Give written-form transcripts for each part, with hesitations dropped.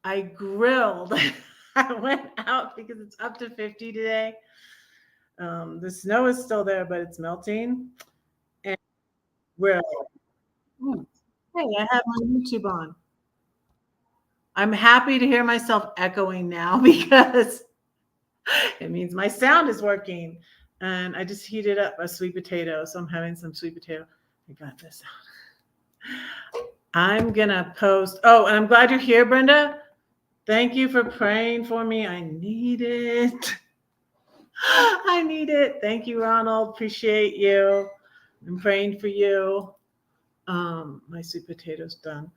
I grilled. I went out because it's up to 50 today. The snow is still there, but it's melting. And we're hey, I have my YouTube on. I'm happy to hear myself echoing now because it means my sound is working. And I just heated up a sweet potato, so I'm having some sweet potato. I got this out. I'm gonna post. Oh, and I'm glad you're here, Brenda. Thank you for praying for me. I need it. I need it. Thank you, Ronald. Appreciate you. I'm praying for you. My sweet potato's done,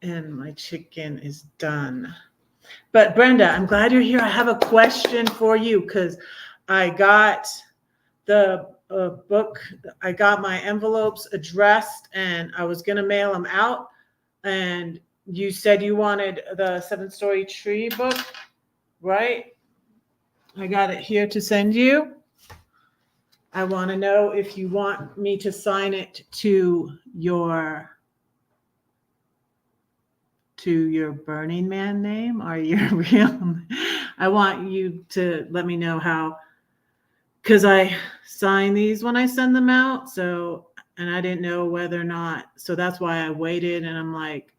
and my chicken is done. But Brenda, I'm glad you're here. I have a question for you because I got the book. I got my envelopes addressed, and I was gonna mail them out. And you said you wanted the 7-Story Tree book, right? I got it here to send you. I want to know if you want me to sign it to your Burning Man name or your real. I want you to let me know how, because I sign these when I send them out. So, and I didn't know whether or not, so that's why I waited. And I'm like,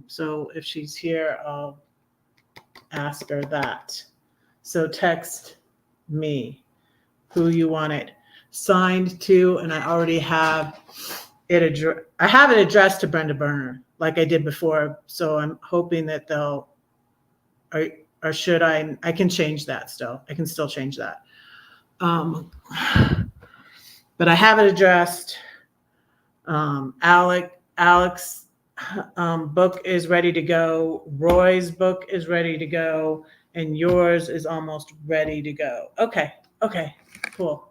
so if she's here, I'll ask her that. So text me who you want it signed to, and I already have it I have it addressed to Brenda Berner like I did before. So I'm hoping that they'll, or should I can change that still. I can still change that. But I have it addressed. Alex book is ready to go. Roy's book is ready to go. And yours is almost ready to go. Okay. Cool.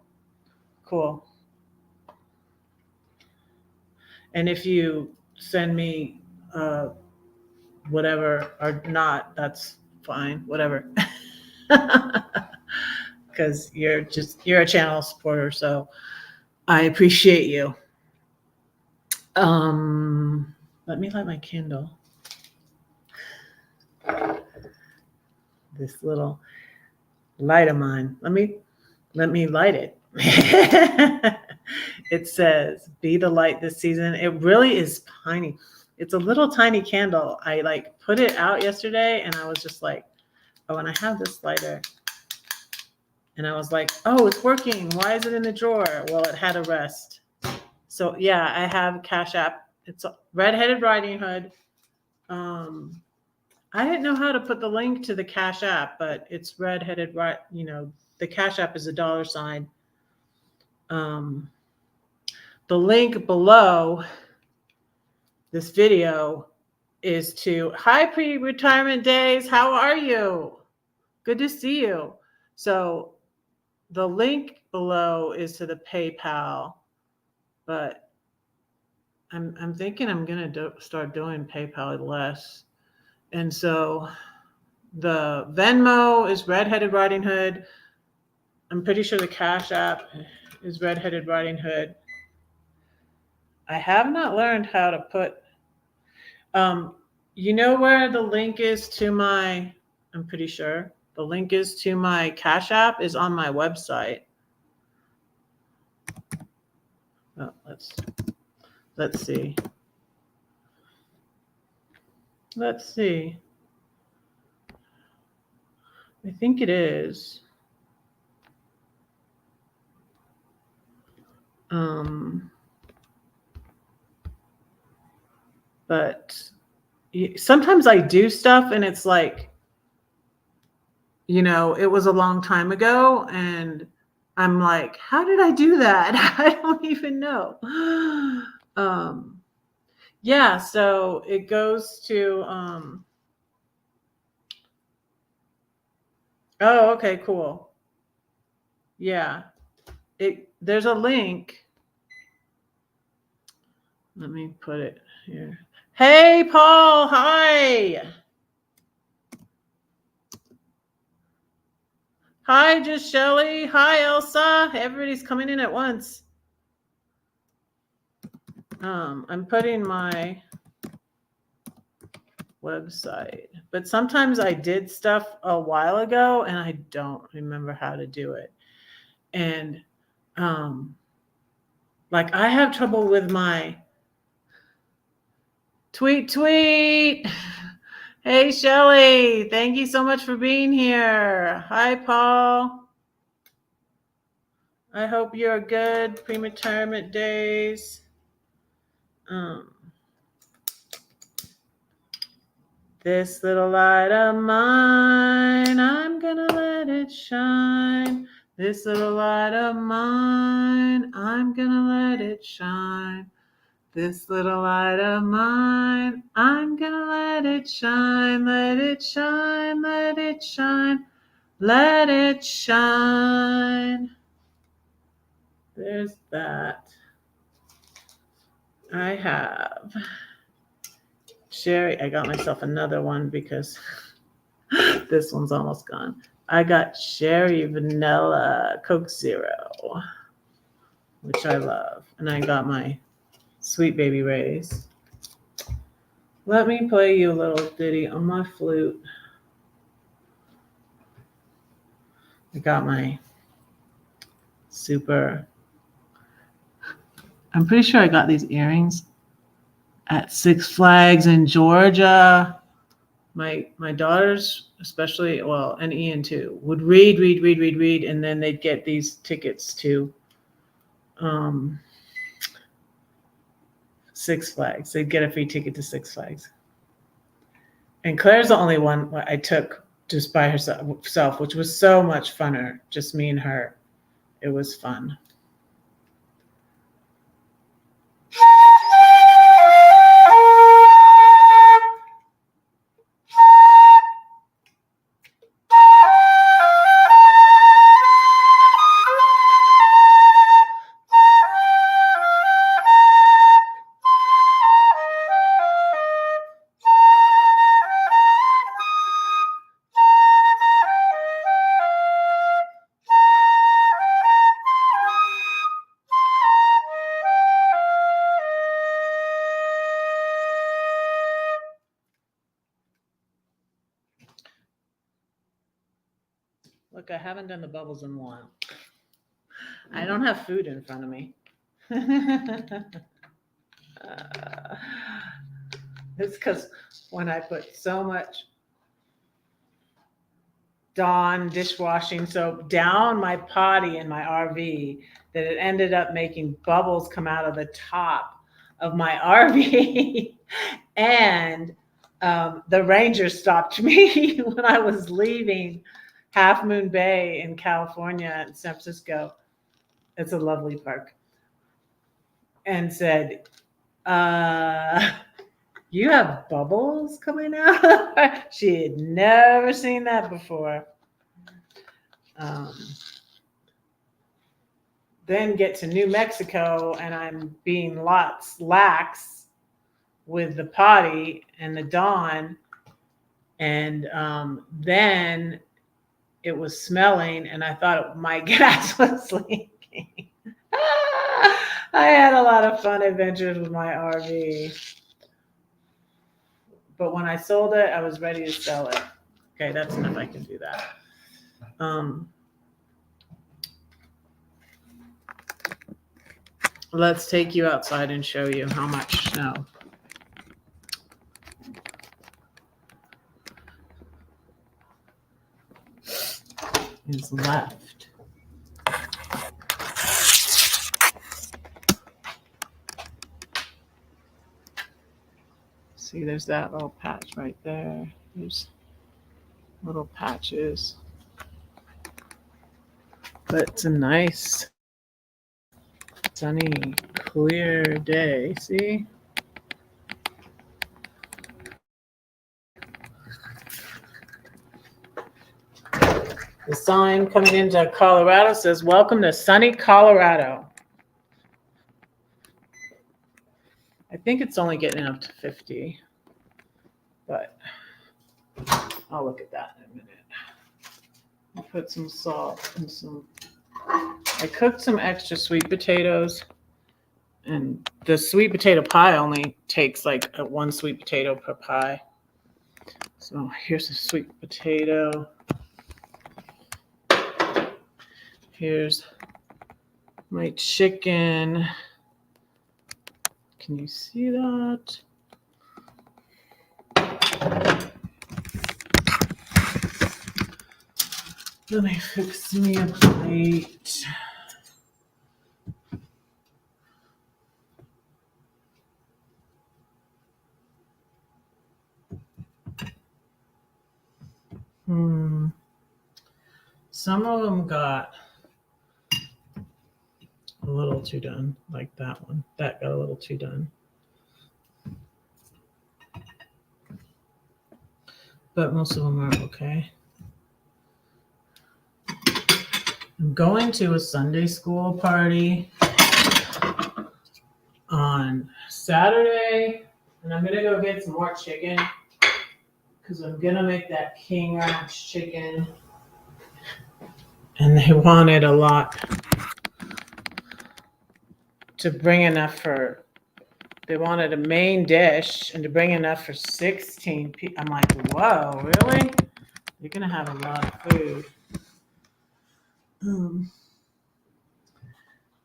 And if you send me whatever or not, that's fine. Whatever. Because you're a channel supporter, so I appreciate you. Let me light my candle. This little light of mine. Let me light it. It says, "Be the light this season." It really is tiny. It's a little tiny candle. I like put it out yesterday, and I was just like, oh, and I have this lighter. And I was like, oh, it's working. Why is it in the drawer? Well, it had a rest. So yeah, I have CashApp. It's Redheaded Writing Hood. I didn't know how to put the link to the CashApp, but it's Redheaded. The CashApp is $. The link below this video is to, hi, pre-retirement days. How are you? Good to see you. So the link below is to the PayPal, but I'm thinking I'm going to start doing PayPal less. And so the Venmo is Redheaded Writing Hood. I'm pretty sure the Cash App is Redheaded Writing Hood. I have not learned how to put, you know where the link is to my, I'm pretty sure the link is to my Cash App is on my website. Oh, let's see. Let's see. I think it is. But sometimes I do stuff and it's like, it was a long time ago and I'm like, how did I do that? I don't even know. Yeah, so it goes to, oh, okay, cool. Yeah, there's a link. Let me put it here. Hey, Paul, hi. Hi, just Shelly. Hi, Elsa. Everybody's coming in at once. I'm putting my website. But sometimes I did stuff a while ago and I don't remember how to do it. And like I have trouble with my tweet. Hey, Shelly, thank you so much for being here. Hi, Paul. I hope you're good. Pre-retirement days. This little light of mine, I'm gonna let it shine. This little light of mine, I'm gonna let it shine. This little light of mine, I'm gonna let it shine, let it shine, let it shine, let it shine. There's that. I have Sherry. I got myself another one because this one's almost gone. I got Sherry Vanilla Coke Zero, which I love. And I got my Sweet Baby Ray's. Let me play you a little ditty on my flute. I got my I'm pretty sure I got these earrings at Six Flags in Georgia. My daughters, especially, well, and Ian too, would read, and then they'd get these tickets to Six Flags. They'd get a free ticket to Six Flags. And Claire's the only one I took just by herself, which was so much funner, just me and her. It was fun. Look, I haven't done the bubbles in a while. I don't have food in front of me. It's because when I put so much Dawn dishwashing soap down my potty in my RV that it ended up making bubbles come out of the top of my RV. And the ranger stopped me when I was leaving Half Moon Bay in California and San Francisco. It's a lovely park. And said, you have bubbles coming out? She had never seen that before. Then get to New Mexico and I'm being lax with the potty and the Dawn. And then it was smelling and I thought my gas was leaking. I had a lot of fun adventures with my RV. But when I sold it, I was ready to sell it. Okay, that's enough. I can do that. Let's take you outside and show you how much snow is left. See, there's that little patch right there. There's little patches. But it's a nice, sunny, clear day. See? The sign coming into Colorado says, "Welcome to sunny Colorado." I think it's only getting up to 50, but I'll look at that in a minute. I'll put some salt and I cooked some extra sweet potatoes, and the sweet potato pie only takes like one sweet potato per pie. So here's a sweet potato. Here's my chicken. Can you see that? Let me fix me a plate. Some of them got a little too done, like that one. That got a little too done. But most of them are okay. I'm going to a Sunday school party on Saturday, and I'm gonna go get some more chicken because I'm gonna make that King Ranch chicken. And they wanted a lot to bring enough for, they wanted a main dish and to bring enough for 16 people. I'm like, whoa, really? You're gonna have a lot of food.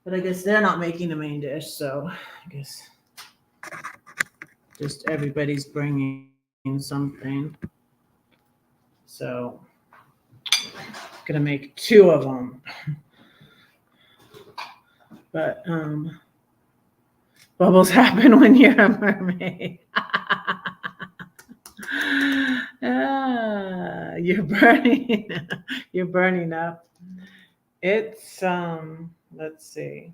But I guess they're not making a main dish, so I guess just everybody's bringing something. So I'm gonna make 2 of them. But bubbles happen when you're a mermaid. You're burning up. It's let's see.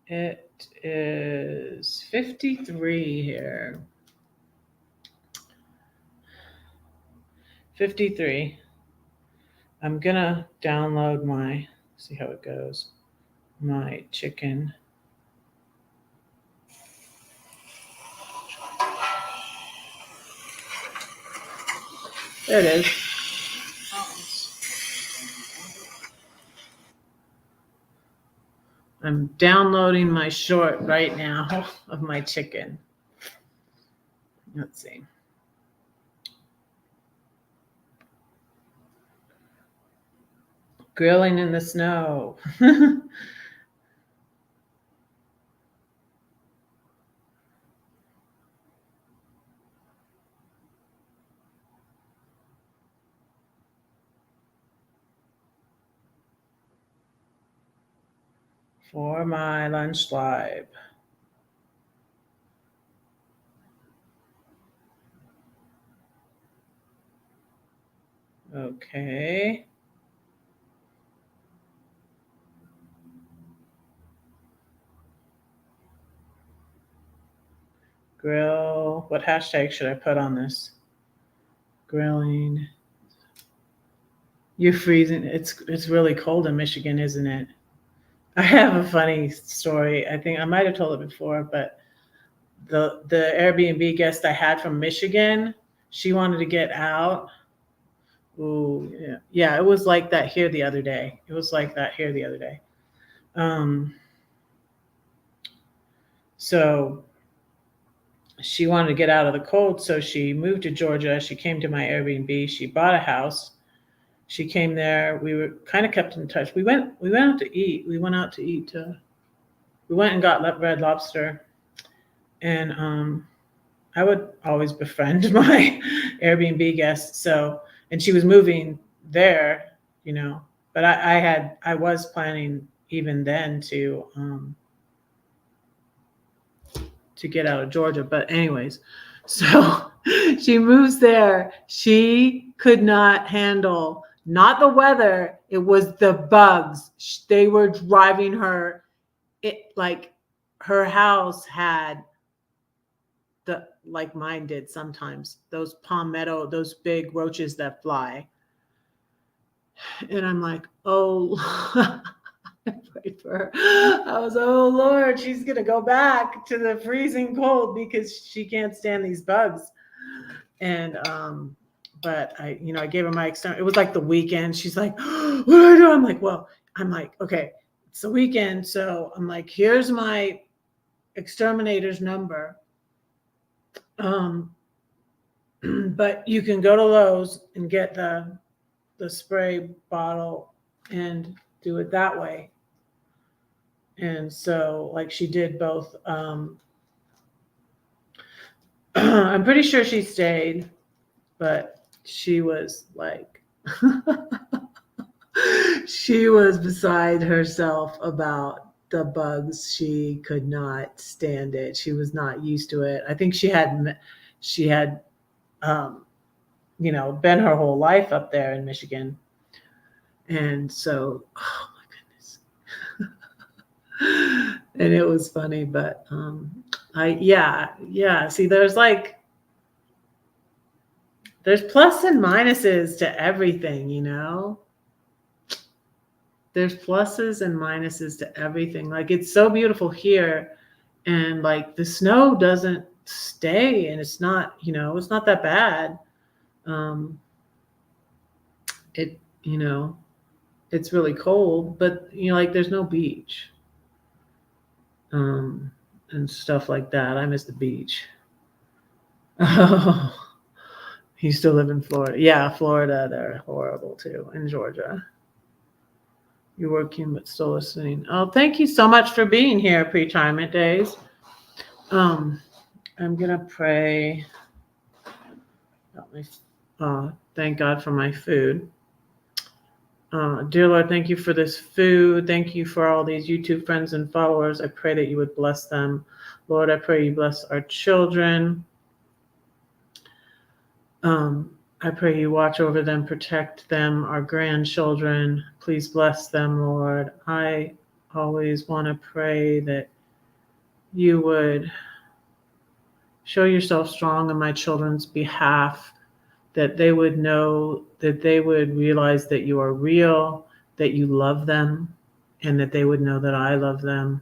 It is 53 here. 53. I'm gonna download my, see how it goes, my chicken. There it is. I'm downloading my short right now of my chicken. Let's see. Grilling in the snow. For my lunch live. Okay. Grill. What hashtag should I put on this? Grilling. You're freezing. It's really cold in Michigan, isn't it? I have a funny story. I think I might have told it before, but the Airbnb guest I had from Michigan, she wanted to get out. Ooh, yeah. Yeah, it was like that here the other day. So she wanted to get out of the cold, so she moved to Georgia. She came to my Airbnb. She bought a house. She came there. We were kind of kept in touch. We went out to eat. We went and got Red Lobster. And I would always befriend my Airbnb guests. So, and she was moving there, but I was planning even then to get out of Georgia. But anyways, so she moves there. She could not handle, not the weather, it was the bugs. They were driving her. It, like, her house had like mine did sometimes, those palmetto, those big roaches that fly. And I'm like, oh, I prayed for her. I was, oh Lord, she's gonna go back to the freezing cold because she can't stand these bugs. And but I gave her my external. It was like the weekend. She's like, what do I do? I'm like, okay, it's the weekend. So I'm like, here's my exterminator's number. But you can go to Lowe's and get the spray bottle and do it that way. And so, like, she did both. I'm pretty sure she stayed, but she was like, she was beside herself about the bugs. She could not stand it. She was not used to it. I think she had, been her whole life up there in Michigan. And so, oh my goodness. And it was funny, but yeah. See, there's plus and minuses to everything, There's pluses and minuses to everything. Like, it's so beautiful here, and like the snow doesn't stay, and it's not, it's not that bad. It, it's really cold, but like there's no beach. And stuff like that. I miss the beach. Oh, you still live in Florida? Yeah, Florida, they're horrible too, in Georgia. You're working but still listening. Oh, thank you so much for being here, Pre-Retirement Days. I'm gonna pray. Thank God for my food. Dear Lord, thank you for this food. Thank you for all these YouTube friends and followers. I pray that you would bless them. Lord, I pray you bless our children. I pray you watch over them, protect them, our grandchildren. Please bless them, Lord. I always want to pray that you would show yourself strong on my children's behalf, that they would know, that they would realize that you are real, that you love them, and that they would know that I love them.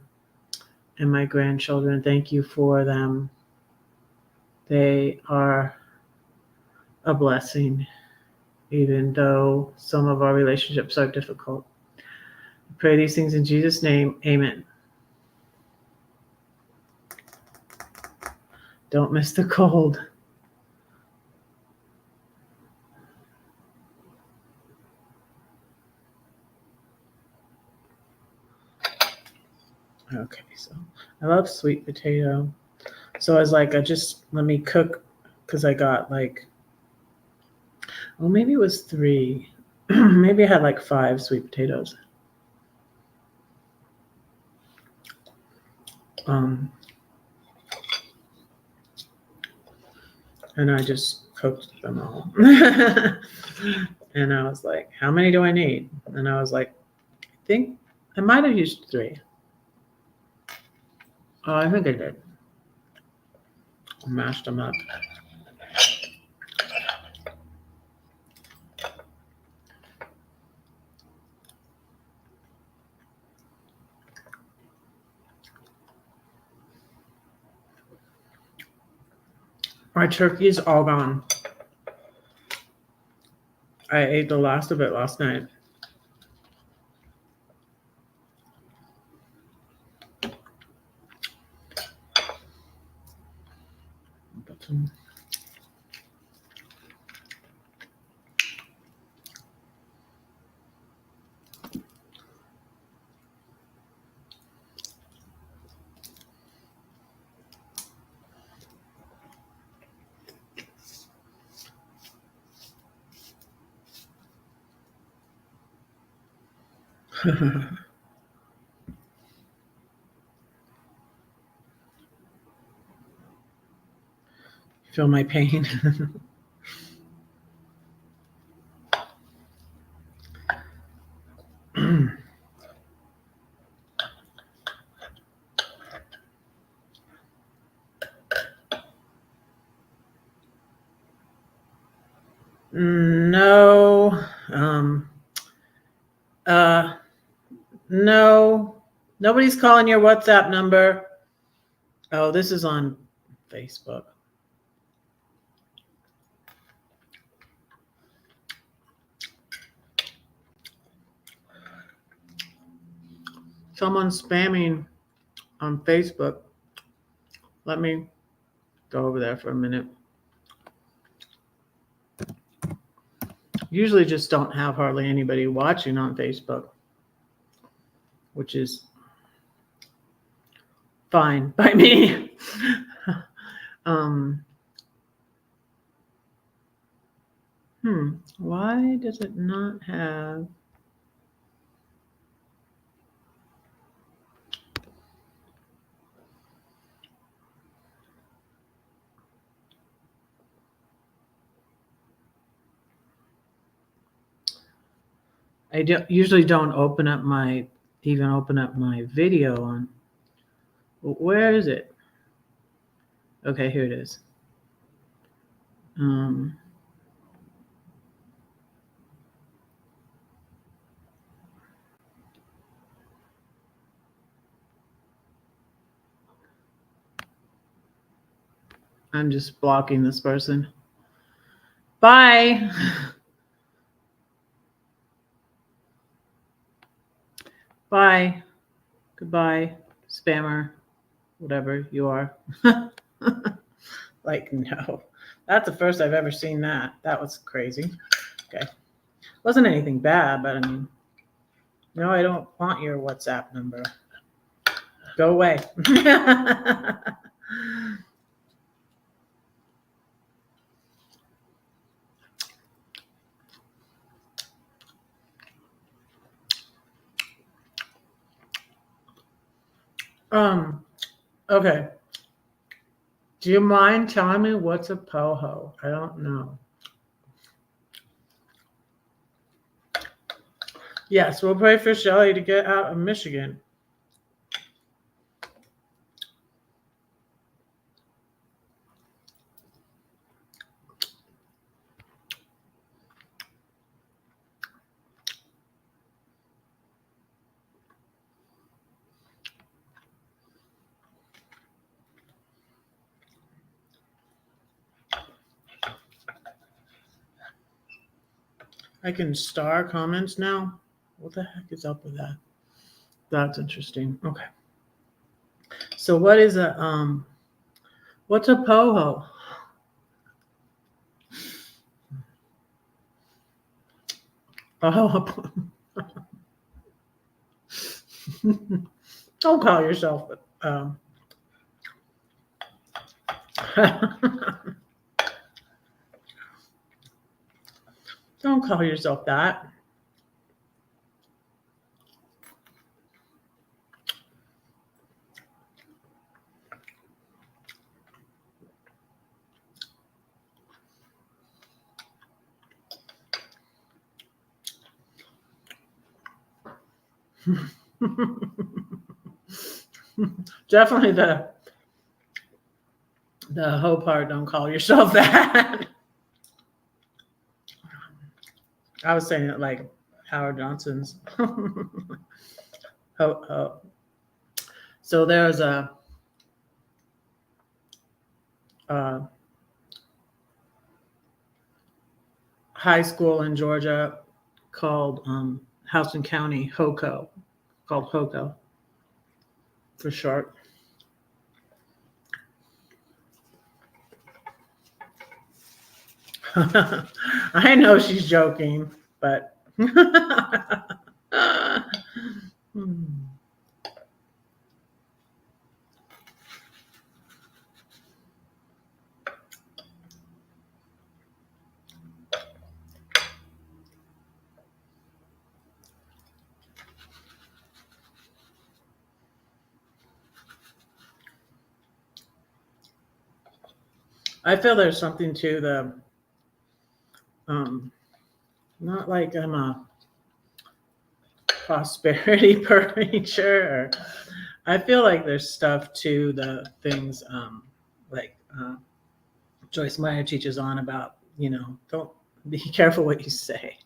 And my grandchildren, thank you for them. They are a blessing, even though some of our relationships are difficult. I pray these things in Jesus' name. Amen. Don't miss the cold. Okay, so I love sweet potato. So I was like, let me cook, because I got maybe it was 3. Maybe I had 5 sweet potatoes. And I just cooked them all. And I was like, how many do I need? And I was like, I think I might have used 3. Oh, I think I did. I mashed them up. My turkey is all gone. I ate the last of it last night. Feel my pain. No. No. Nobody's calling your WhatsApp number. Oh, this is on Facebook. Someone's spamming on Facebook. Let me go over there for a minute. usually just don't have hardly anybody watching on Facebook, which is fine by me. Why does it not have? I usually don't even open up my video on. Where is it? Okay, here it is. I'm just blocking this person. Bye. Bye. Goodbye, spammer, whatever you are. Like, no. That's the first I've ever seen that. That was crazy. Okay. Wasn't anything bad, but I mean, no, I don't want your WhatsApp number. Go away. Okay. Do you mind telling me what's a poho? I don't know. Yes, we'll pray for Shelly to get out of Michigan. I can star comments now. What the heck is up with that? That's interesting. Okay. So what is what's a poho? Oh. Don't call yourself don't call yourself that. Definitely the hoe part. Don't call yourself that. I was saying it like Howard Johnson's. Ho. So there's a high school in Georgia called Houston County HOCO, called HOCO for short. I know she's joking, but I feel there's something to the not like I'm a prosperity preacher. I feel like there's stuff to the things like Joyce Meyer teaches on about, don't be careful what you say.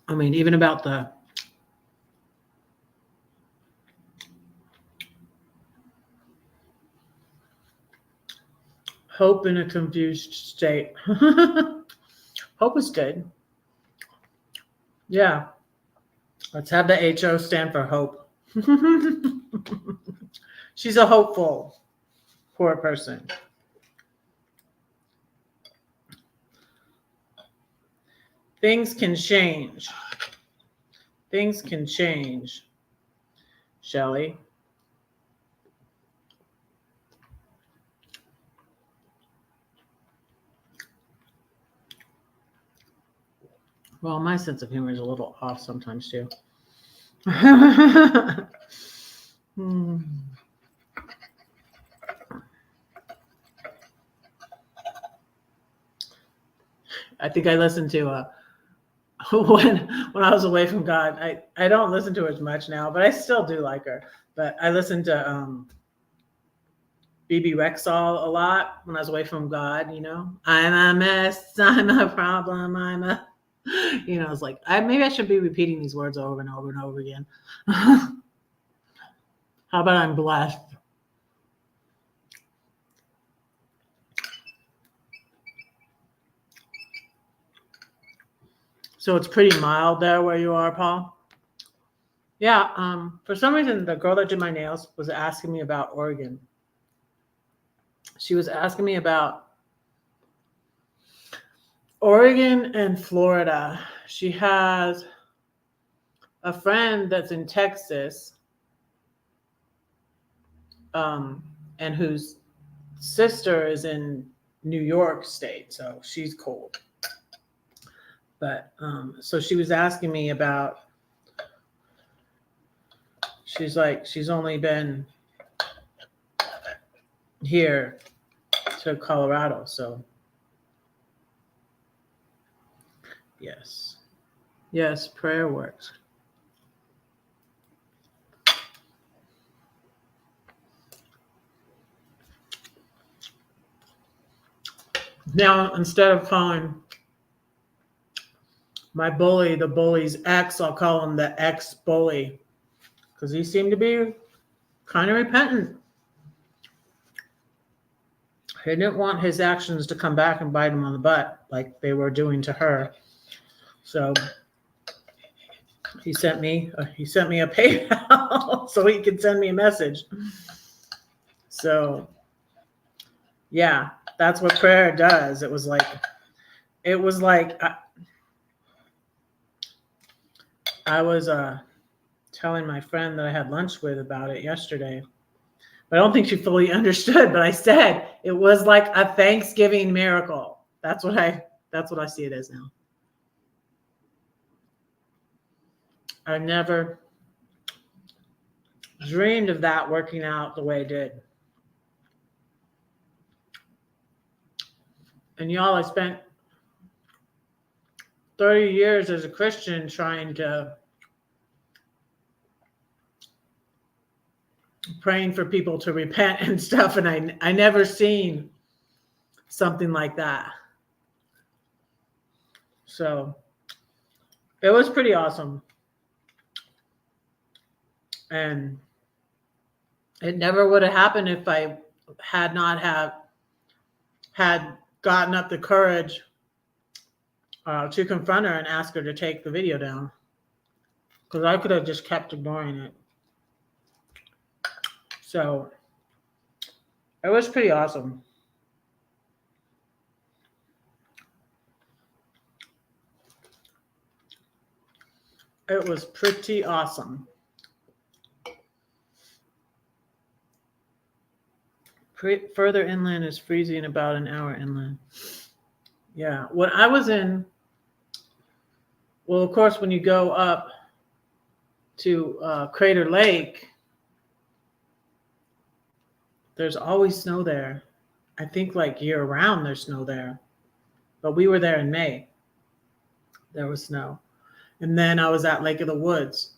I mean, even about the hope in a confused state. Hope is good. Yeah. Let's have the HO stand for hope. She's a hopeful poor person. Things can change. Things can change, Shelley. Well, my sense of humor is a little off sometimes too. I think I listened to when I was away from God. I don't listen to her as much now, but I still do like her. But I listened to BB Rexall a lot when I was away from God. You know, I'm a mess. I'm a problem. I'm a, you know, it's like maybe I should be repeating these words over and over and over again. How about I'm blessed? So it's pretty mild there where you are, Paul? Yeah, for some reason, the girl that did my nails was asking me about Oregon. She was asking me about Oregon and Florida. She has a friend that's in Texas, and whose sister is in New York State, so she's cold. But so she was asking me about, she's like, she's only been here to Colorado, so yes, prayer works. Now, instead of calling my bully the bully's ex, I'll call him the ex-bully, because he seemed to be kind of repentant. He didn't want his actions to come back and bite him on the butt like they were doing to her. So he sent me a PayPal so he could send me a message. So yeah, that's what prayer does. It was like I was telling my friend that I had lunch with about it yesterday. But I don't think she fully understood. But I said it was like a Thanksgiving miracle. That's what I see it as now. I never dreamed of that working out the way it did. And y'all, I spent 30 years as a Christian trying to praying for people to repent and stuff, and I never seen something like that. So it was pretty awesome. And it never would have happened if I had not had gotten up the courage to confront her and ask her to take the video down, because I could have just kept ignoring it. So it was pretty awesome. It was pretty awesome. Further inland is freezing about an hour inland. Yeah, when I was in, well, of course, when you go up to Crater Lake, there's always snow there. I think like year round there's snow there. But we were there in May. There was snow. And then I was at Lake of the Woods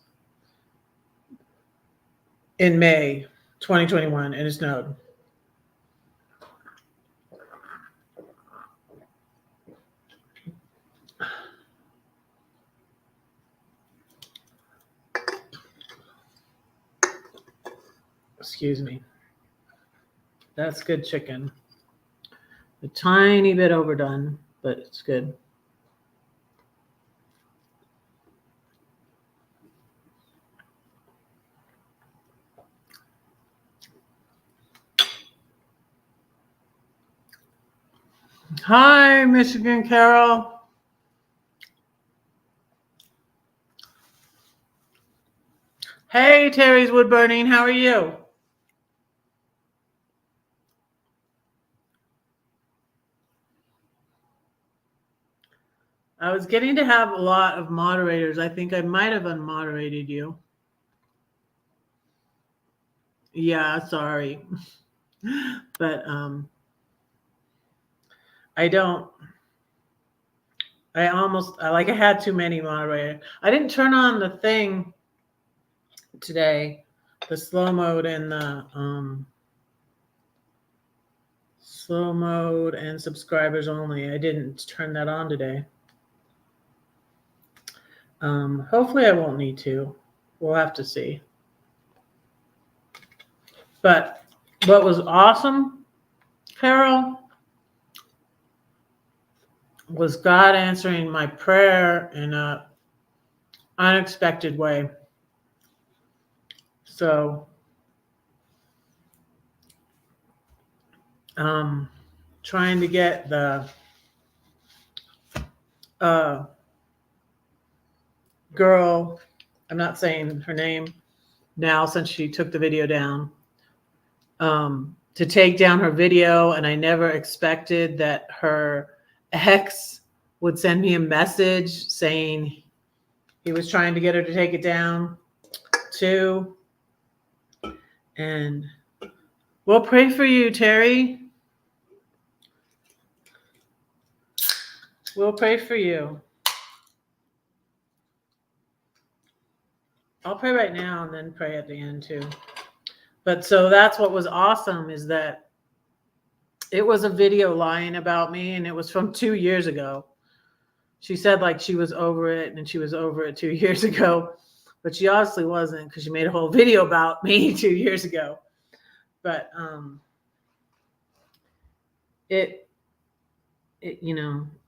in May 2021, and it snowed. Excuse me. That's good chicken. A tiny bit overdone, but it's good. Hi, Michigan Carol. Hey, Terry's wood burning. How are you? I was getting to have a lot of moderators. I think I might have unmoderated you. Yeah, sorry. But I don't. I had too many moderators. I didn't turn on the thing today, the slow mode and the slow mode and subscribers only. I didn't turn that on today. Hopefully I won't need to. We'll have to see. But what was awesome, Carol, was God answering my prayer in an unexpected way. So, trying to get the girl, I'm not saying her name now since she took the video down, to take down her video, and I never expected that her ex would send me a message saying he was trying to get her to take it down too. And we'll pray for you, Terry. We'll pray for you. I'll pray right now and then pray at the end too. But so that's what was awesome, is that it was a video lying about me, and it was from 2 years ago. She said like she was over it, and she was over it 2 years ago, but she obviously wasn't, because she made a whole video about me 2 years ago. But it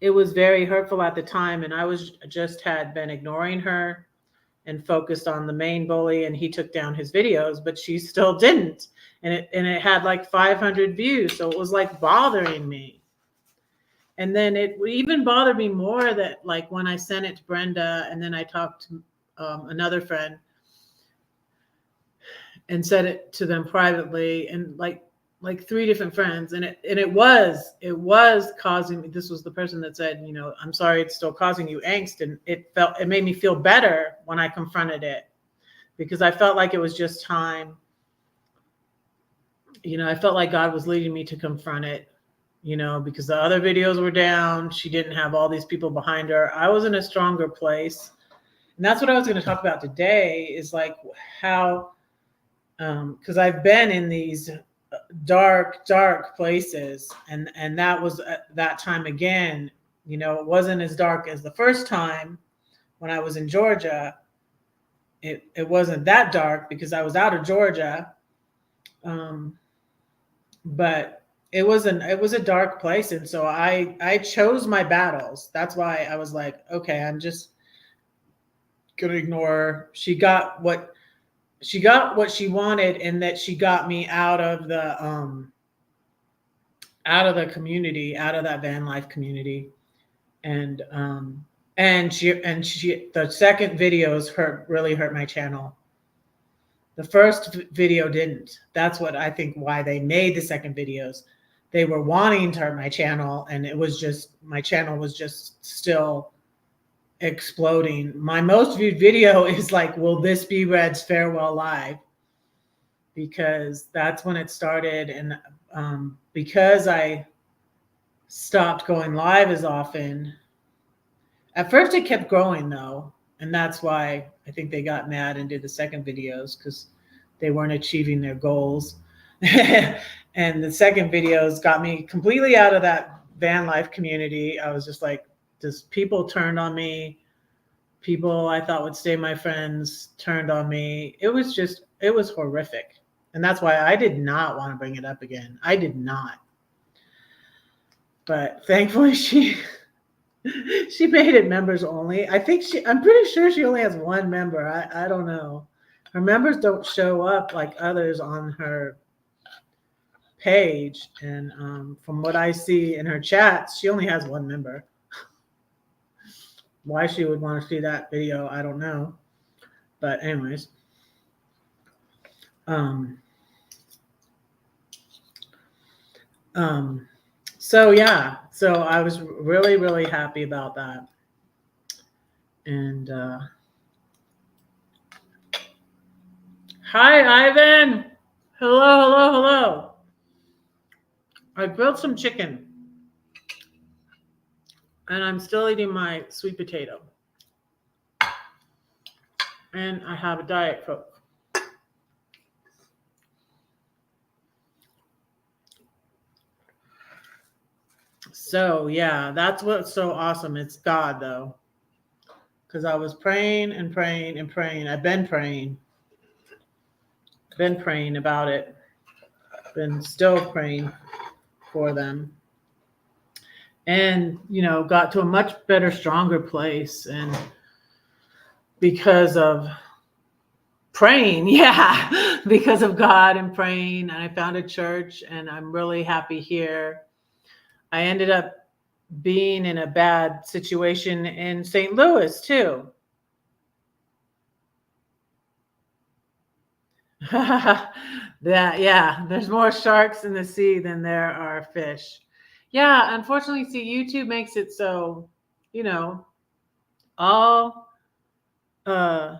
was very hurtful at the time, and I had been ignoring her and focused on the main bully, and he took down his videos, but she still didn't. And it had like 500 views. So it was like bothering me. And then it even bothered me more that like when I sent it to Brenda, and then I talked to another friend and said it to them privately, and like 3 different friends, and it was causing me. This was the person that said, I'm sorry, it's still causing you angst. And it made me feel better when I confronted it, because I felt like it was just time. I felt like God was leading me to confront it, because the other videos were down. She didn't have all these people behind her. I was in a stronger place. And that's what I was going to talk about today, is like how, because I've been in these dark places, and that was that time again. It wasn't as dark as the first time when I was in Georgia. It wasn't that dark because I was out of Georgia, but it was a dark place, and so I chose my battles. That's why I was like, okay, I'm just gonna ignore her. She got what she wanted, and that she got me out of the community, out of that van life community. And she the second videos really hurt my channel. The first video didn't. That's what I think why they made the second videos. They were wanting to hurt my channel, and it was just, my channel was just still exploding. My most viewed video is like, will this be Red's farewell live? Because that's when it started. And because I stopped going live as often, at first it kept growing though, and that's why I think they got mad and did the second videos, because they weren't achieving their goals. And the second videos got me completely out of that van life community. I was just like, just people turned on me. People I thought would stay my friends turned on me. It was horrific. And that's why I did not want to bring it up again. I did not. But thankfully she made it members only. I'm pretty sure she only has 1 member. I don't know. Her members don't show up like others on her page, and from what I see in her chats, she only has one member. Why she would want to see that video, I don't know. But anyways, so yeah, so I was really, really happy about that. And hi, Ivan. Hello. I grilled some chicken, and I'm still eating my sweet potato. And I have a Diet Coke. So yeah, that's what's so awesome. It's God, though, because I was praying and praying and praying. I've been praying about it. Been still praying for them, and got to a much better, stronger place, and because of praying, yeah, because of God and praying, and I found a church, and I'm really happy here. I ended up being in a bad situation in St. Louis too. There's more sharks in the sea than there are fish. Yeah, unfortunately, see, YouTube makes it so, all uh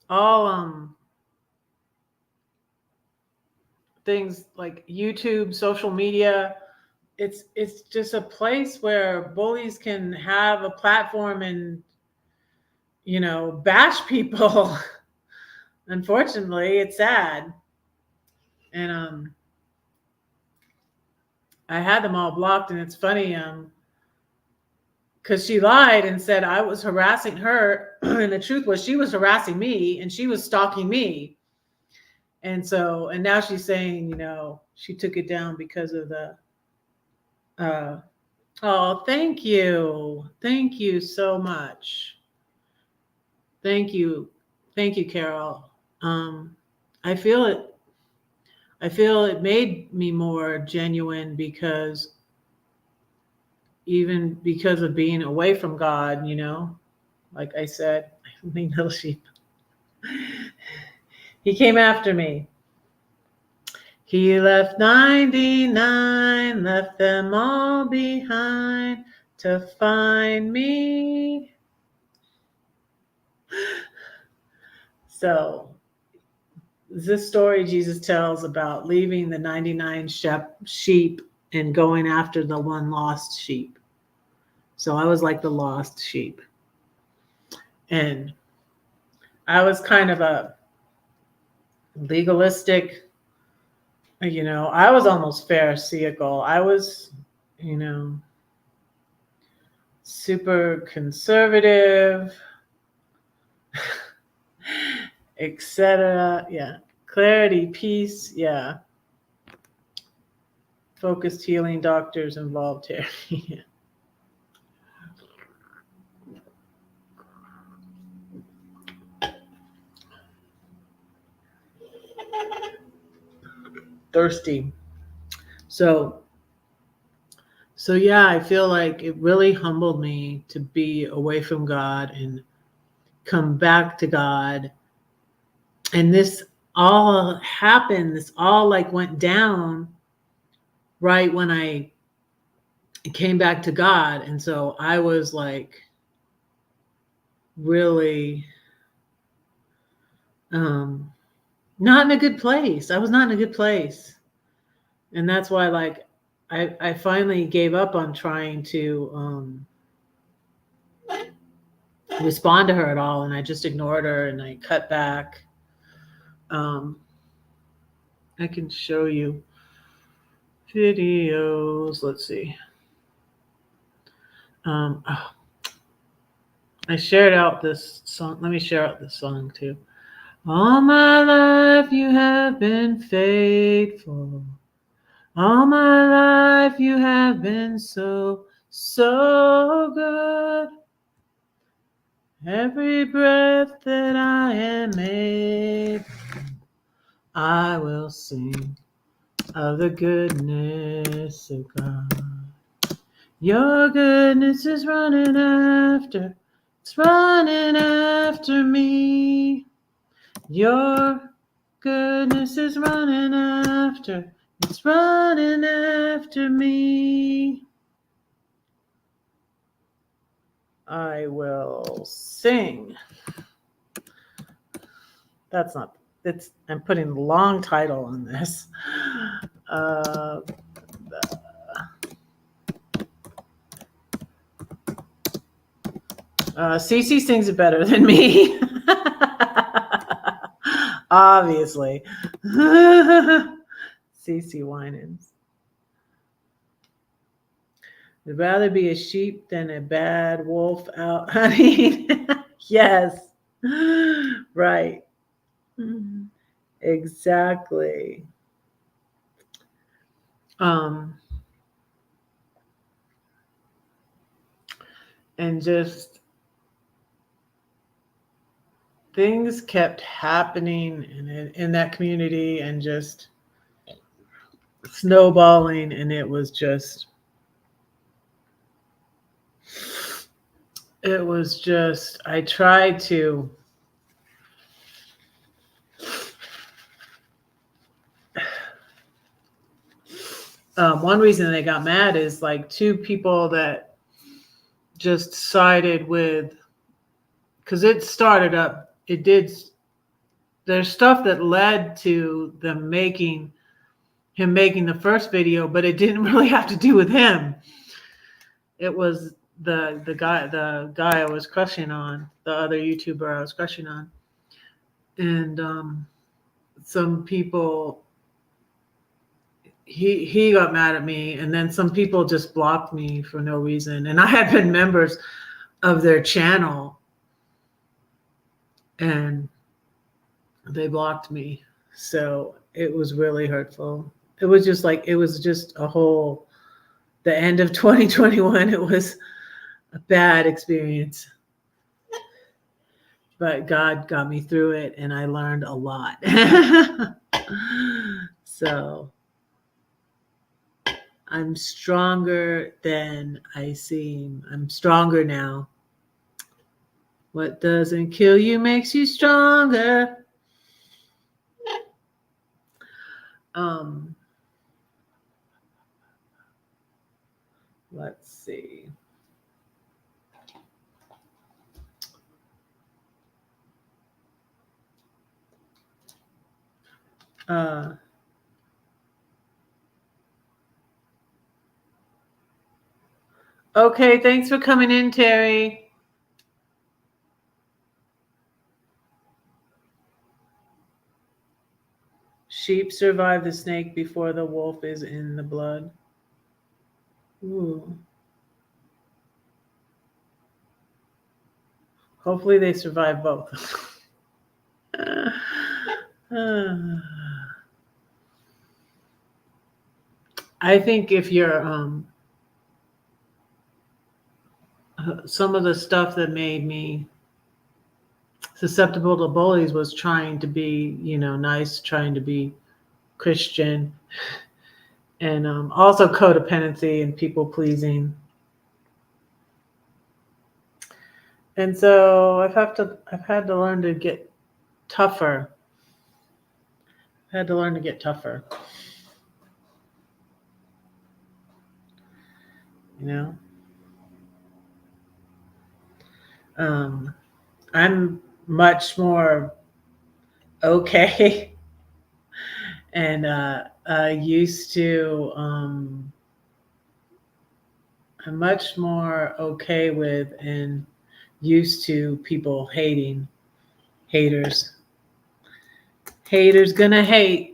all things like YouTube, social media, it's just a place where bullies can have a platform and bash people. Unfortunately, it's sad. And I had them all blocked, and it's funny because she lied and said I was harassing her, and the truth was she was harassing me, and she was stalking me. And now she's saying, she took it down because of the oh, thank you so much. Thank you, Carol. I feel it made me more genuine, because even because of being away from God, like I said, my little sheep, he came after me. He left 99, left them all behind to find me. So this story Jesus tells about leaving the 99 sheep and going after the one lost sheep. So I was like the lost sheep. And I was kind of a legalistic, I was almost pharisaical. I was, super conservative, etc. Yeah. Clarity, peace. Yeah. Focused healing, doctors involved here. Yeah. Thirsty. So yeah, I feel like it really humbled me to be away from God and come back to God. And this all happened, this all like went down right when I came back to God. And so I was like really not in a good place. I was not in a good place. And that's why like I finally gave up on trying to respond to her at all, and I just ignored her and I cut back. I can show you videos. Let's see. I shared out this song. Let me share out this song too. All my life you have been faithful. All my life you have been so, so good. Every breath that I am able, I will sing of the goodness of God. Your goodness is running after, it's running after me. Your goodness is running after, it's running after me. I will sing. That's not, it's, I'm putting the long title on this. Cece sings it better than me. Obviously. Cece Winans. I'd rather be a sheep than a bad wolf out hunting. Yes. Right. Exactly. And just things kept happening in that community and just snowballing, and it was just I tried to one reason they got mad is like two people that just sided with, because it started up, it did, there's stuff that led to them making the first video, but it didn't really have to do with him. It was the guy I was crushing on, the other YouTuber I was crushing on. And some people, he got mad at me, and then some people just blocked me for no reason. And I had been members of their channel, and they blocked me. So it was really hurtful. It was just a whole, the end of 2021, it was a bad experience. But God got me through it, and I learned a lot. So I'm stronger than I seem. I'm stronger now. What doesn't kill you makes you stronger. Let's see. Okay, thanks for coming in, Terry. Sheep survive the snake before the wolf is in the blood. Ooh. Hopefully they survive both. I think if you're some of the stuff that made me susceptible to bullies was trying to be, nice, trying to be Christian, and also codependency and people pleasing. And so I've had to learn to get tougher. I had to learn to get tougher. I'm much more okay and used to, I'm much more okay with and used to people hating. Haters gonna hate.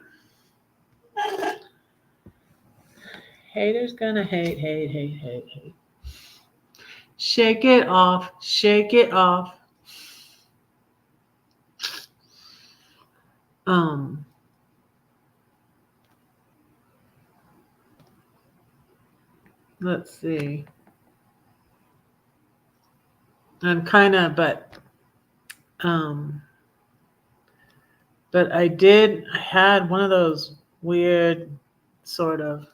Haters gonna hate. Shake it off. Let's see. I'm kind of, but But I had one of those weird sort of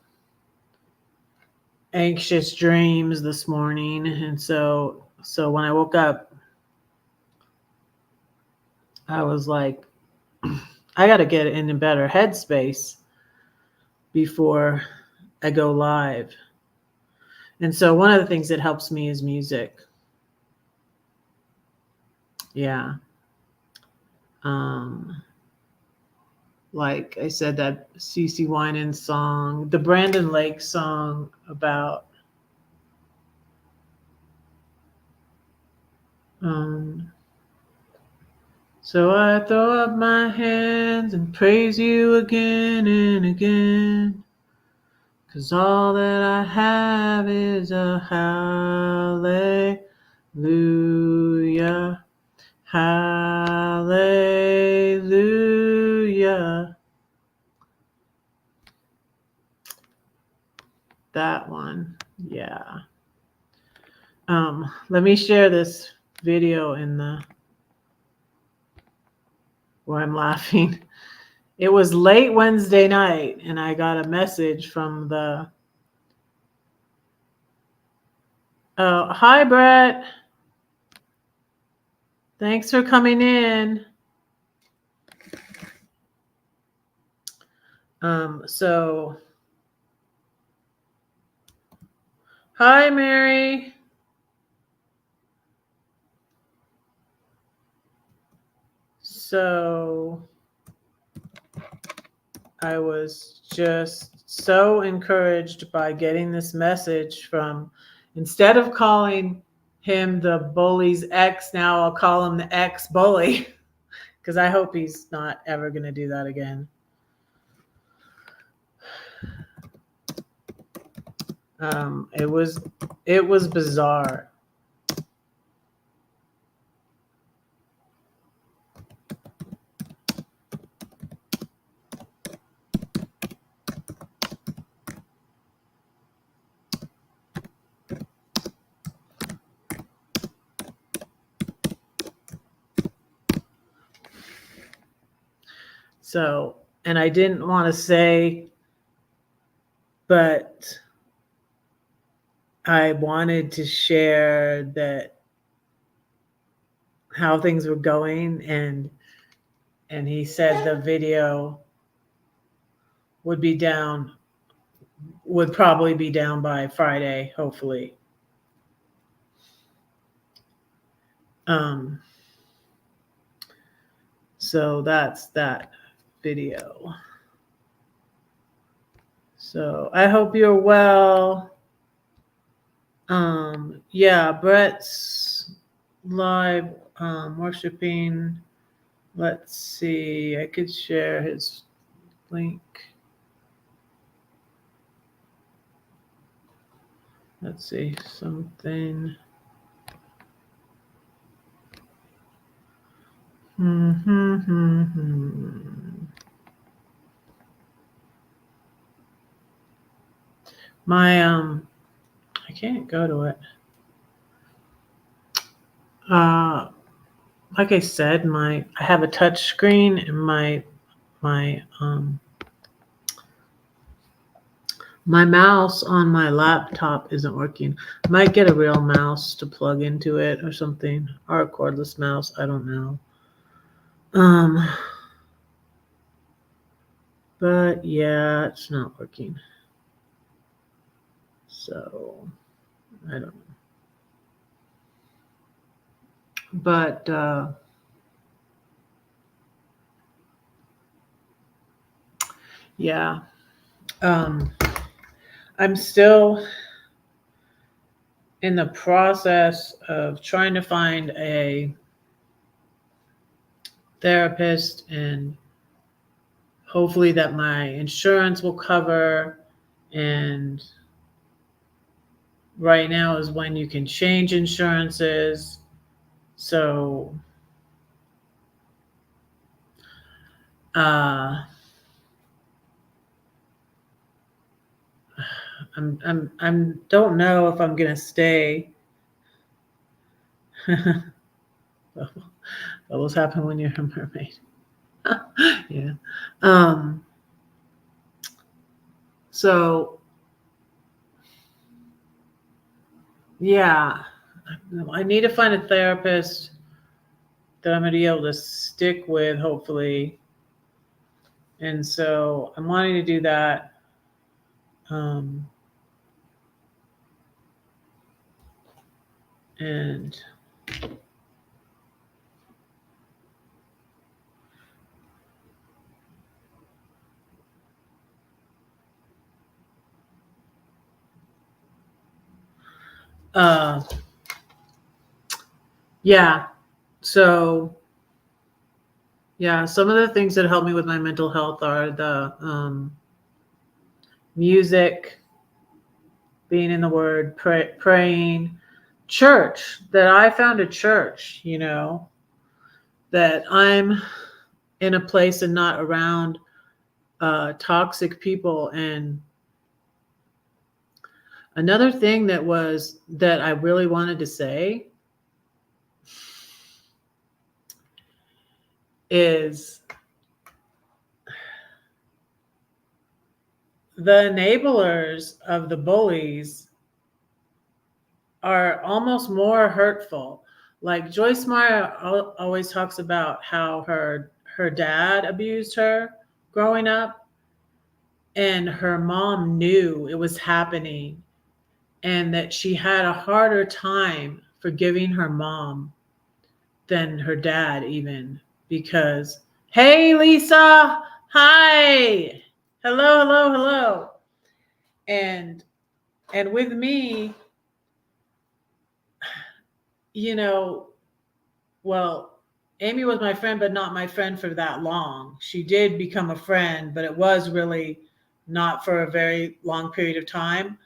anxious dreams this morning. And so when I woke up, I was like, I got to get in a better headspace before I go live. And so one of the things that helps me is music. Yeah. Like I said, that CeCe Winans song, the Brandon Lake song about so I throw up my hands and praise you again and again, 'cause all that I have is a hallelujah, hallelujah. That one, yeah. Let me share this video where I'm laughing. It was late Wednesday night, and I got a message from the. Hi, Brett. Thanks for coming in. So, hi, Mary. So, I was just so encouraged by getting this message from, instead of calling him the bully's ex, now I'll call him the ex-bully, because I hope he's not ever going to do that again. It was bizarre. So, and I didn't want to say, but I wanted to share that how things were going, and he said the video would probably be down by Friday, hopefully. So that's that video. So I hope you're well. Yeah, Brett's live worshiping. Let's see, I could share his link. Let's see, something. My I can't go to it. Like I said, I have a touch screen, and my mouse on my laptop isn't working. I might get a real mouse to plug into it or something, or a cordless mouse. I don't know. But yeah, it's not working. So I don't know. But yeah, I'm still in the process of trying to find a therapist, and hopefully that my insurance will cover. And right now is when you can change insurances. So I'm don't know if I'm gonna stay. What will happen when you're a mermaid? Yeah. Um, so yeah, I need to find a therapist that I'm going to be able to stick with, hopefully. And so I'm wanting to do that. Um, and uh, yeah, so yeah, some of the things that help me with my mental health are the music, being in the Word, praying, church. That I found a church, that I'm in a place and not around toxic people. And another thing that I really wanted to say is the enablers of the bullies are almost more hurtful. Like Joyce Meyer always talks about how her dad abused her growing up, and her mom knew it was happening, and that she had a harder time forgiving her mom than her dad, even because, hey, Lisa, hi, hello. And with me, you know, well, Amy was my friend, but not my friend for that long. She did become a friend, but it was really not for a very long period of time.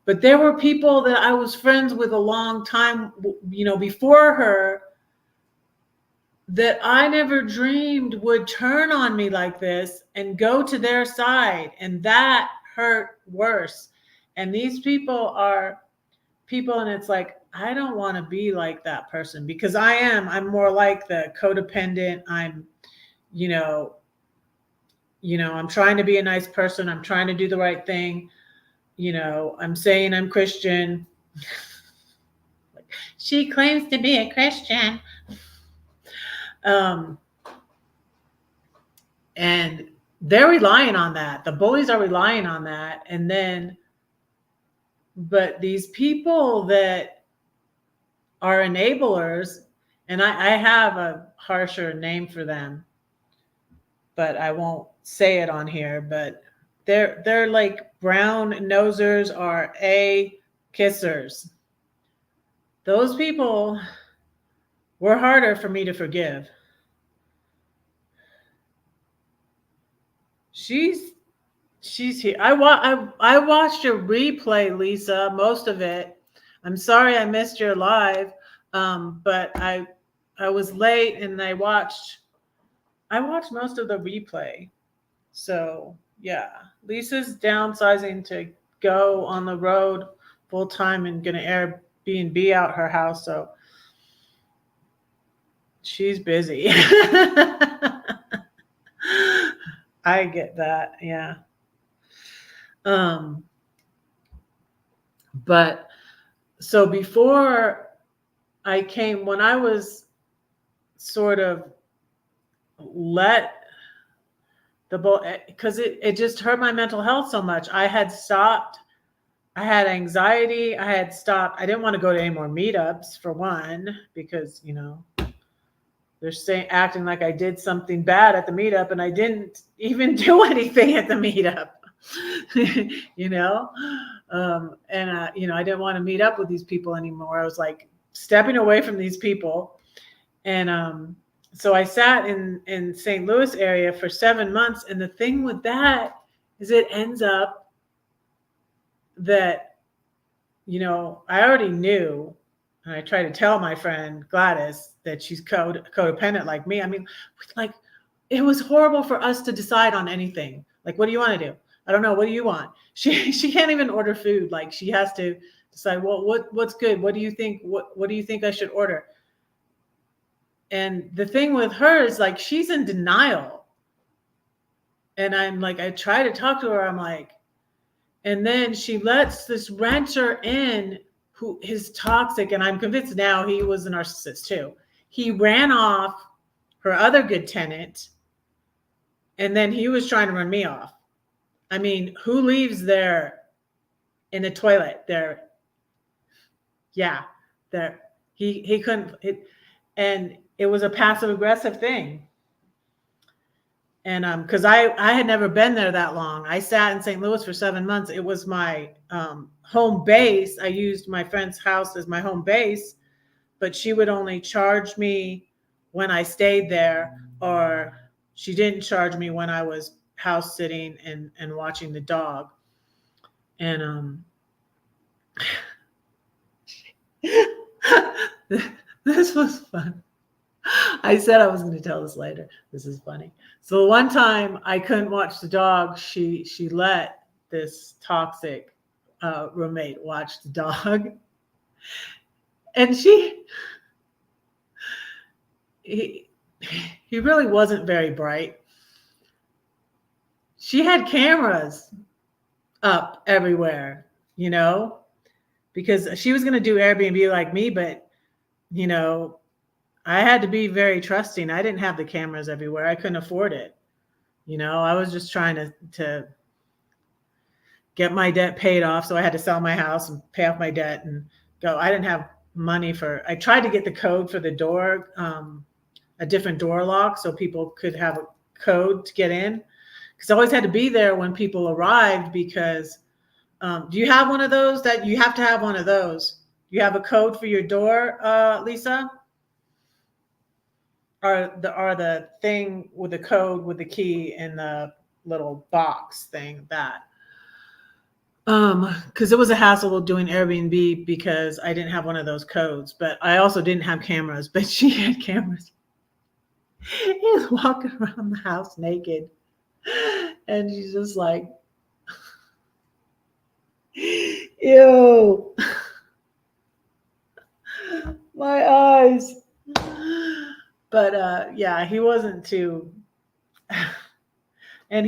But there were people that I was friends with a long time, before her, that I never dreamed would turn on me like this and go to their side. And that hurt worse. And these people are people, and it's like, I don't want to be like that person, because I'm more like the codependent. I'm trying to be a nice person. I'm trying to do the right thing. I'm saying I'm Christian. She claims to be a Christian. Um, and they're relying on that. The bullies are relying on that. But these people that are enablers, and I have a harsher name for them, but I won't say it on here, but they're like brown nosers or A kissers. Those people were harder for me to forgive. She's here. I watched your replay, Lisa, most of it. I'm sorry I missed your live, but I was late and I watched most of the replay. So yeah, Lisa's downsizing to go on the road full time and gonna Airbnb out her house. So she's busy. I get that. Yeah. Um, but so before when I was sort of let the boat, because it just hurt my mental health so much. I had stopped. I had anxiety. I had stopped. I didn't want to go to any more meetups, for one, because they're acting like I did something bad at the meetup, and I didn't even do anything at the meetup. I didn't want to meet up with these people anymore. I was like stepping away from these people, and so I sat in St. Louis area for 7 months. And the thing with that is it ends up that, I already knew, and I tried to tell my friend Gladys that she's codependent like me. I mean, like, it was horrible for us to decide on anything. Like, what do you want to do? I don't know. What do you want? She can't even order food. Like, she has to decide, well, what's good? What do you think? What do you think I should order? And the thing with her is, like, she's in denial. And I'm like, I try to talk to her. I'm like, and then she lets this renter in who is toxic. And I'm convinced now he was a narcissist too. He ran off her other good tenant, and then he was trying to run me off. I mean, who leaves there in the toilet? There, yeah, there. He couldn't. And it was a passive aggressive thing. And because I had never been there that long. I sat in St. Louis for 7 months. It was my home base. I used my friend's house as my home base, but she would only charge me when I stayed there, or she didn't charge me when I was house sitting and watching the dog. And this was fun. I said I was going to tell this later. This is funny. So one time I couldn't watch the dog. She let this toxic roommate watch the dog, and he really wasn't very bright. She had cameras up everywhere, because she was going to do Airbnb like me, but I had to be very trusting. I didn't have the cameras everywhere. I couldn't afford it. I was just trying to get my debt paid off. So I had to sell my house and pay off my debt and go. I didn't have money I tried to get the code for the door, a different door lock, so people could have a code to get in. Because I always had to be there when people arrived, because do you have one of those that you have to have one of those? Do you have a code for your door, Lisa? Or the thing with the code with the key in the little box thing, that because it was a hassle doing Airbnb because I didn't have one of those codes, but I also didn't have cameras, but she had cameras. He was walking around the house naked, and she's just like, ew, my eyes. But yeah, he wasn't too. And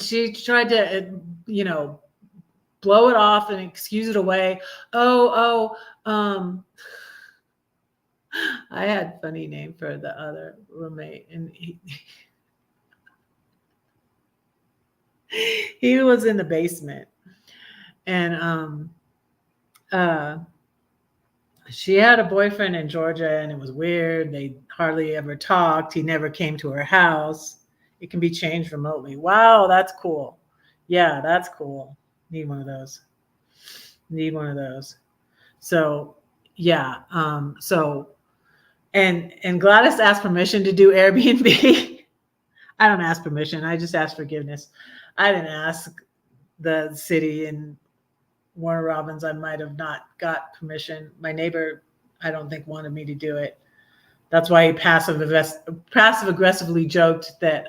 she tried to blow it off and excuse it away. I had a funny name for the other roommate, and he was in the basement, and she had a boyfriend in Georgia, and it was weird. They hardly ever talked. He never came to her house. It can be changed remotely. Wow, that's cool. Yeah, that's cool. Need one of those. So yeah. And Gladys asked permission to do Airbnb. I don't ask permission. I just ask forgiveness. I didn't ask the city and Warner Robins. I might have not got permission. My neighbor, I don't think, wanted me to do it. That's why he passive aggressively joked that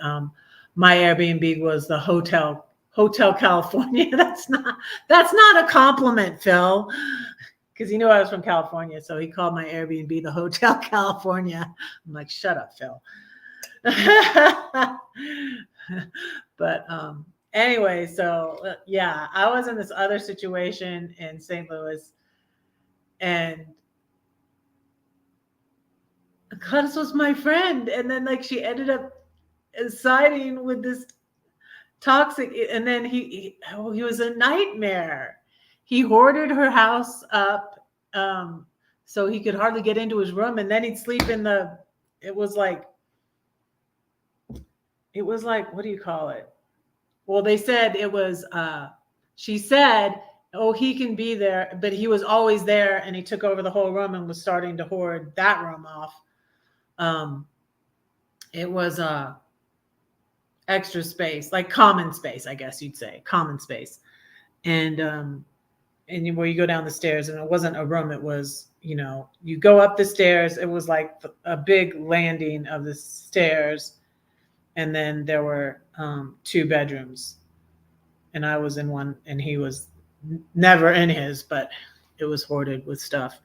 my Airbnb was the Hotel California. That's not a compliment, Phil, because he knew I was from California. So he called my Airbnb the Hotel California. I'm like, shut up, Phil. But anyway, so yeah, I was in this other situation in St. Louis, and Gladys was my friend, and then she ended up siding with this toxic, and then he was a nightmare. He hoarded her house up, so he could hardly get into his room, and then he'd sleep in it was like, what do you call it? Well, they said it was, she said, oh, he can be there, but he was always there, and he took over the whole room and was starting to hoard that room off. It was extra space, like common space, I guess you'd say, common space. And where you go down the stairs, and it wasn't a room, it was, you go up the stairs, it was like a big landing of the stairs, and then there were 2 bedrooms, and I was in one, and he was never in his, but it was hoarded with stuff.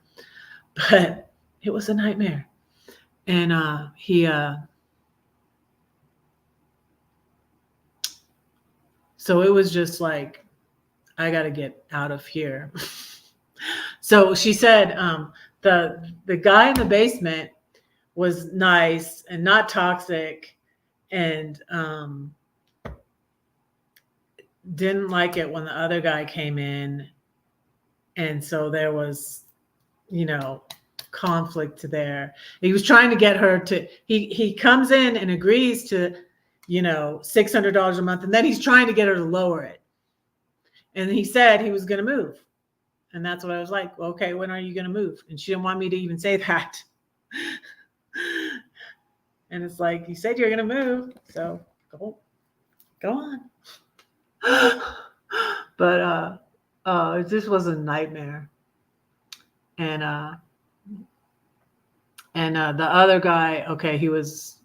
But it was a nightmare. And he So it was just like, I got to get out of here. So she said, the guy in the basement was nice and not toxic, and didn't like it when the other guy came in, and so there was, you know, conflict there. He was trying to get her to, he comes in and agrees to, you know, $600 a month, and then he's trying to get her to lower it. And he said he was going to move. And that's what I was like, well, okay, when are you going to move? And she didn't want me to even say that. And it's like, you said you're going to move, so go on. But this was a nightmare. And the other guy, okay, he was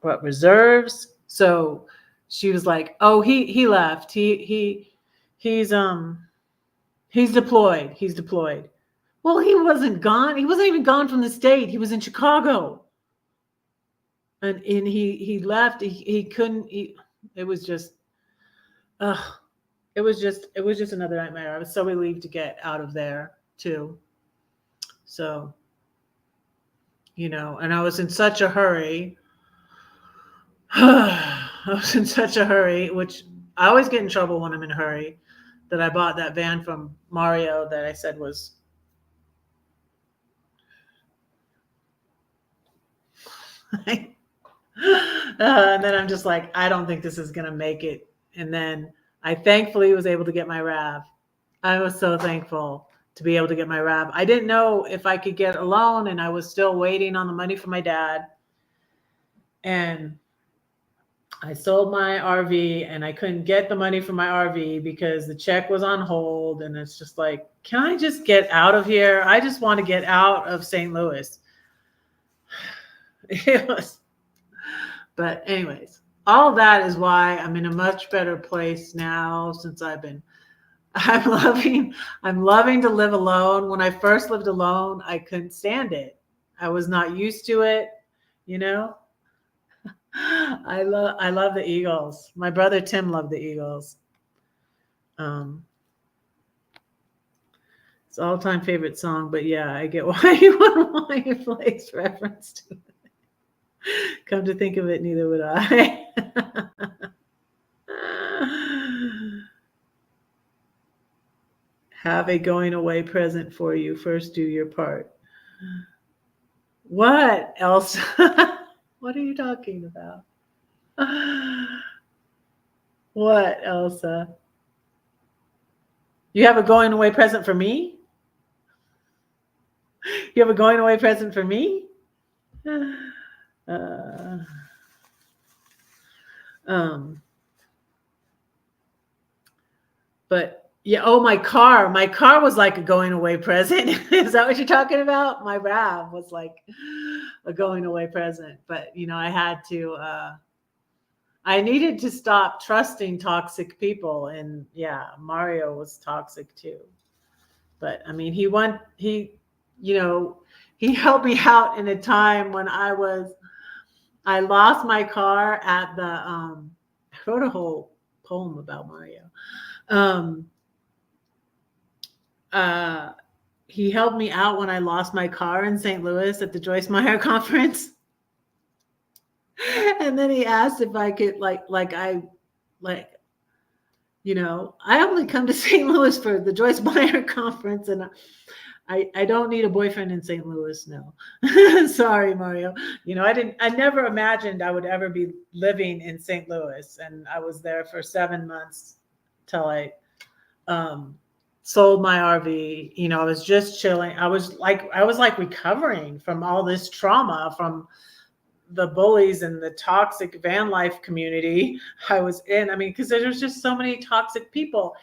what, reserves? So she was like, oh, he left. He's deployed. He's deployed. Well, he wasn't gone. He wasn't even gone from the state. He was in Chicago. And he left. He couldn't. It was just, it was just another nightmare. I was so relieved to get out of there too. So, you know, and I was in such a hurry. I was in such a hurry, which I always get in trouble when I'm in a hurry, that I bought that van from Mario that I said was and then I'm just like, I don't think this is going to make it. And then I thankfully was able to get my RAV. I was so thankful to be able to get my RAV. I didn't know if I could get a loan, and I was still waiting on the money from my dad. And I sold my RV, and I couldn't get the money from my RV because the check was on hold. And it's just like, can I just get out of here? I just want to get out of St. Louis. It was, but anyways, all that is why I'm in a much better place now since I'm loving to live alone. When I first lived alone, I couldn't stand it. I was not used to it, you know. I love the Eagles. My brother Tim loved the Eagles. It's all-time favorite song, but yeah, I get why you wouldn't want your place reference to it. Come to think of it, neither would I. Have a going away present for you. First, do your part. What else? What are you talking about? What, Elsa? You have a going away present for me? You have a going away present for me? But yeah, oh, my car was like a going away present. Is that what you're talking about? My RAV was like a going away present, but you know, I had to, I needed to stop trusting toxic people. And yeah, Mario was toxic too. But I mean, he you know, he helped me out in a time when I lost my car at the, I wrote a whole poem about Mario. He helped me out when I lost my car in St. Louis at the Joyce Meyer conference. And then he asked if I could you know, I only come to St. Louis for the Joyce Meyer conference, and I don't need a boyfriend in St. Louis. No. Sorry, Mario. You know, I never imagined I would ever be living in St. Louis. And I was there for 7 months till I sold my RV. You know, I was just chilling. I was like recovering from all this trauma from the bullies and the toxic van life community I was in. I mean, because there's just so many toxic people.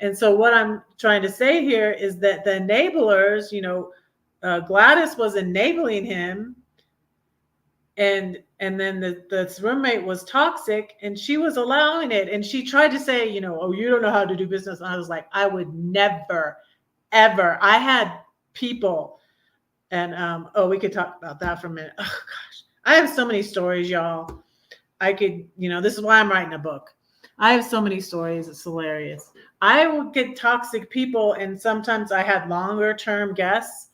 And so what I'm trying to say here is that the enablers, you know, Gladys was enabling him, and then the roommate was toxic, and she was allowing it. And she tried to say, you know, oh, you don't know how to do business. And I was like, I would never, ever. I had people, and oh, we could talk about that for a minute. Oh gosh, I have so many stories, y'all. I could, you know, this is why I'm writing a book. I have so many stories. It's hilarious. I will get toxic people, and sometimes I had longer term guests.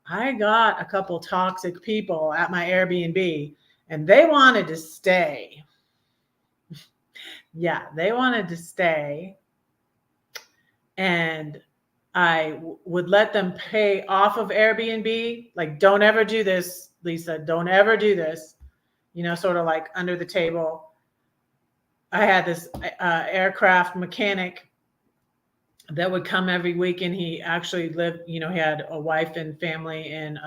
I got a couple toxic people at my Airbnb, and they wanted to stay. Yeah, they wanted to stay. And I would let them pay off of Airbnb. Like, don't ever do this, Lisa. Don't ever do this. Sort of like under the table. I had this aircraft mechanic that would come every week, and he actually lived, he had a wife and family in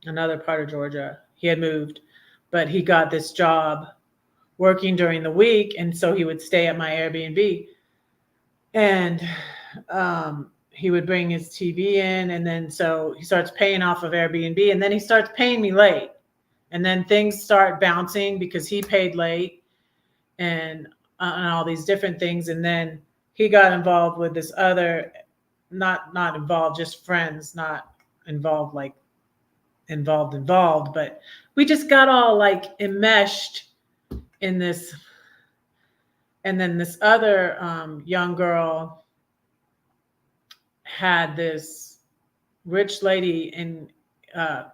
another part of Georgia. He had moved, but he got this job working during the week, and so he would stay at my Airbnb. And he would bring his TV in, and then so he starts paying off of Airbnb, and then he starts paying me late. And then things start bouncing because he paid late and all these different things. And then he got involved with this other, not involved, just friends, not involved, like involved, but we just got all like enmeshed in this. And then this other young girl had this rich lady in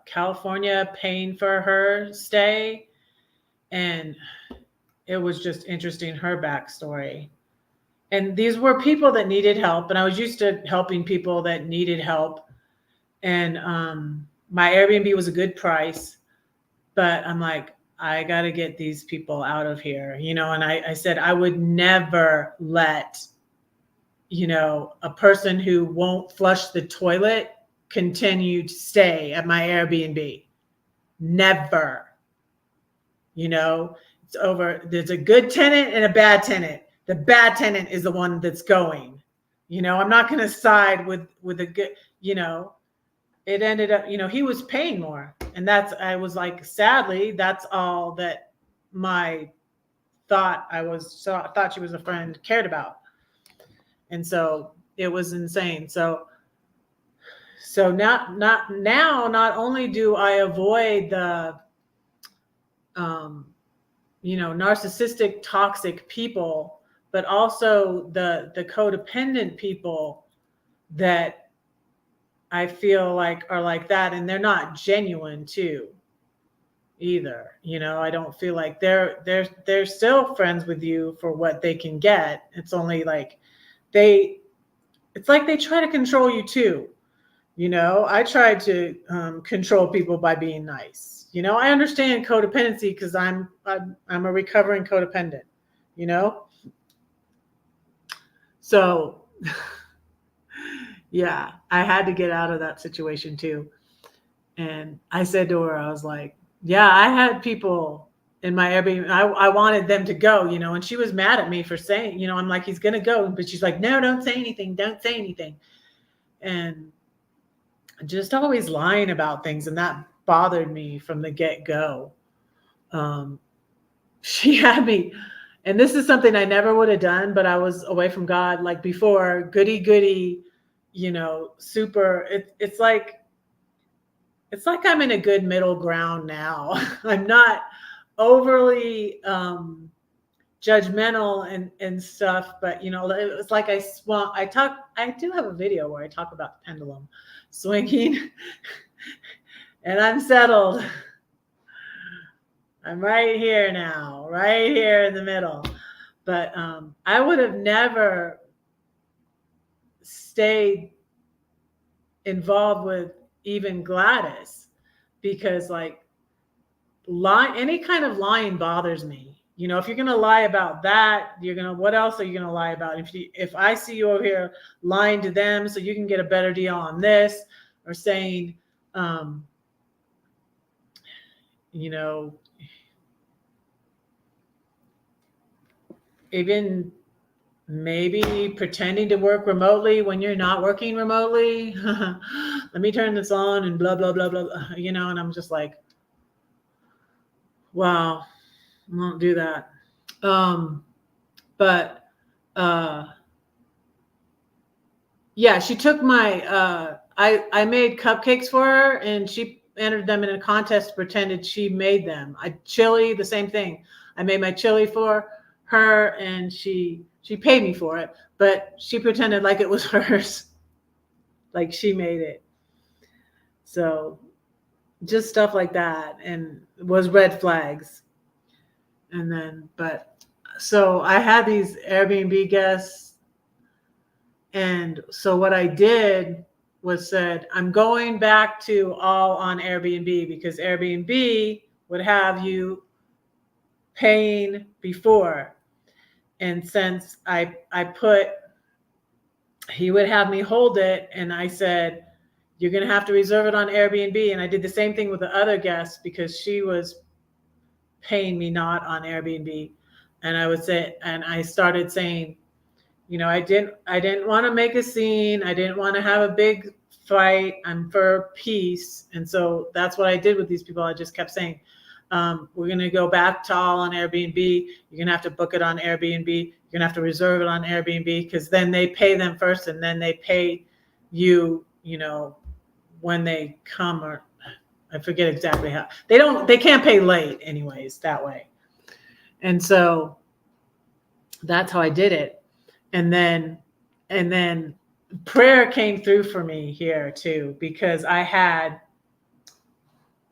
California paying for her stay. And it was just interesting, her backstory. And these were people that needed help. And I was used to helping people that needed help. And my Airbnb was a good price. But I'm like, I got to get these people out of here, and I said I would never let, a person who won't flush the toilet continue to stay at my Airbnb. Never. It's over. There's a good tenant and a bad tenant. The bad tenant is the one that's going. I'm not going to side with a good, it ended up, he was paying more. And I was like, sadly, that's all that I thought she was a friend cared about. And so it was insane. So not only do I avoid the, narcissistic, toxic people, but also the codependent people that I feel like are like that, and they're not genuine too either. I don't feel like they're still friends with you for what they can get. It's only like it's like they try to control you too. I try to control people by being nice. I understand codependency because I'm a recovering codependent. So yeah, I had to get out of that situation too. And I said to her, I was like, yeah, I had people in my Airbnb. I wanted them to go, and she was mad at me for saying, I'm like, he's going to go. But she's like, no, don't say anything. Don't say anything. And just always lying about things. And that bothered me from the get-go. She had me, and this is something I never would have done, but I was away from God like before, goody, super. It's like I'm in a good middle ground now. I'm not overly judgmental and stuff, but it's like I do have a video where I talk about the pendulum swinging and I'm settled. I'm right here now, right here in the middle. But I would have never stayed involved with even Gladys, because like any kind of lying bothers me. If you're going to lie about that, what else are you going to lie about? If I see you over here lying to them so you can get a better deal on this, or saying, even maybe pretending to work remotely when you're not working remotely. Let me turn this on and blah, blah, blah, blah, and I'm just like, wow, I won't do that. But yeah, she took my, I made cupcakes for her, and she entered them in a contest, pretended she made them. Chili, the same thing. I made my chili for her, and she paid me for it, but she pretended like it was hers, like she made it. So just stuff like that, and was red flags. And then, but so I had these Airbnb guests, and so what I did was said, I'm going back to all on Airbnb, because Airbnb would have you paying before. And since I put, he would have me hold it, and I said, you're going to have to reserve it on Airbnb. And I did the same thing with the other guest, because she was paying me not on Airbnb. And I would say, and I started saying, you know, I didn't want to make a scene. I didn't want to have a big fight. I'm for peace. And so that's what I did with these people. I just kept saying, we're going to go back to all on Airbnb. You're going to have to book it on Airbnb. You're going to have to reserve it on Airbnb, because then they pay them first, and then they pay you, you know, when they come, or I forget exactly how. They can't pay late anyways that way. And so that's how I did it. And then prayer came through for me here too, because I had,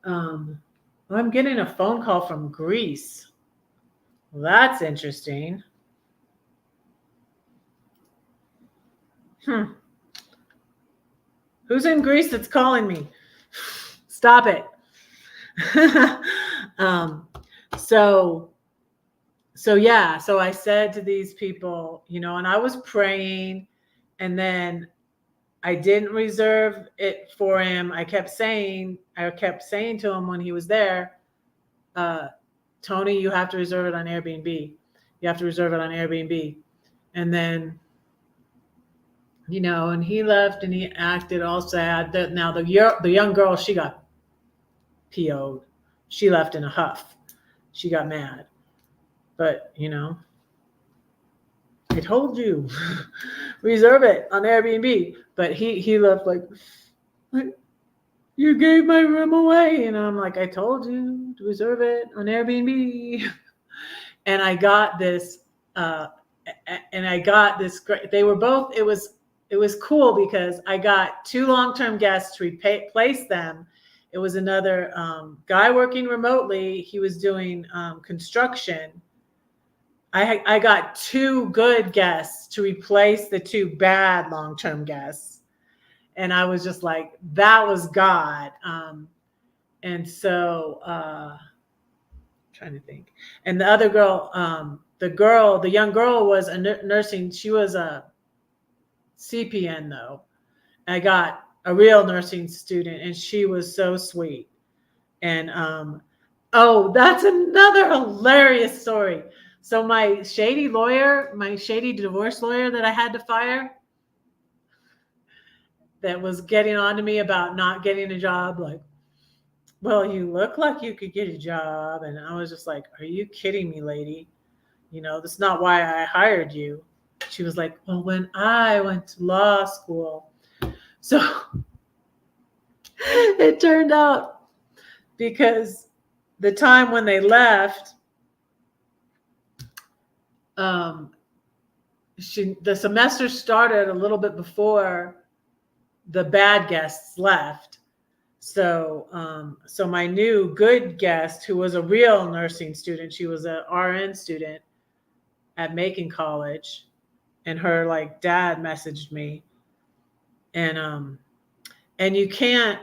I'm getting a phone call from Greece. Well, that's interesting. Who's in Greece that's calling me? Stop it. So yeah, so I said to these people, you know, and I was praying, and then I didn't reserve it for him. I kept saying to him when he was there, Tony, you have to reserve it on Airbnb. You have to reserve it on Airbnb. And then, you know, and he left, and he acted all sad. Now the young girl, she got PO'd. She left in a huff. She got mad. But, you know, I told you, reserve it on Airbnb. But he left like, you gave my room away. And I'm like, I told you to reserve it on Airbnb. And I got this, great, they were both, it was cool, because I got 2 long-term guests to replace them. It was another guy working remotely. He was doing construction. I got 2 good guests to replace the 2 bad long-term guests. And I was just like, that was God. And so, trying to think. And the other girl, the young girl was a nursing. She was a CPN though. I got a real nursing student, and she was so sweet. And, oh, that's another hilarious story. So my shady divorce lawyer that I had to fire, that was getting on to me about not getting a job, like, well, you look like you could get a job. And I was just like, are you kidding me, lady? You know, that's not why I hired you. She was like, well, when I went to law school. So it turned out, because the time when they left, the semester started a little bit before the bad guests left. So, so my new good guest, who was a real nursing student, she was a RN student at Macon College, and her like dad messaged me, and you can't,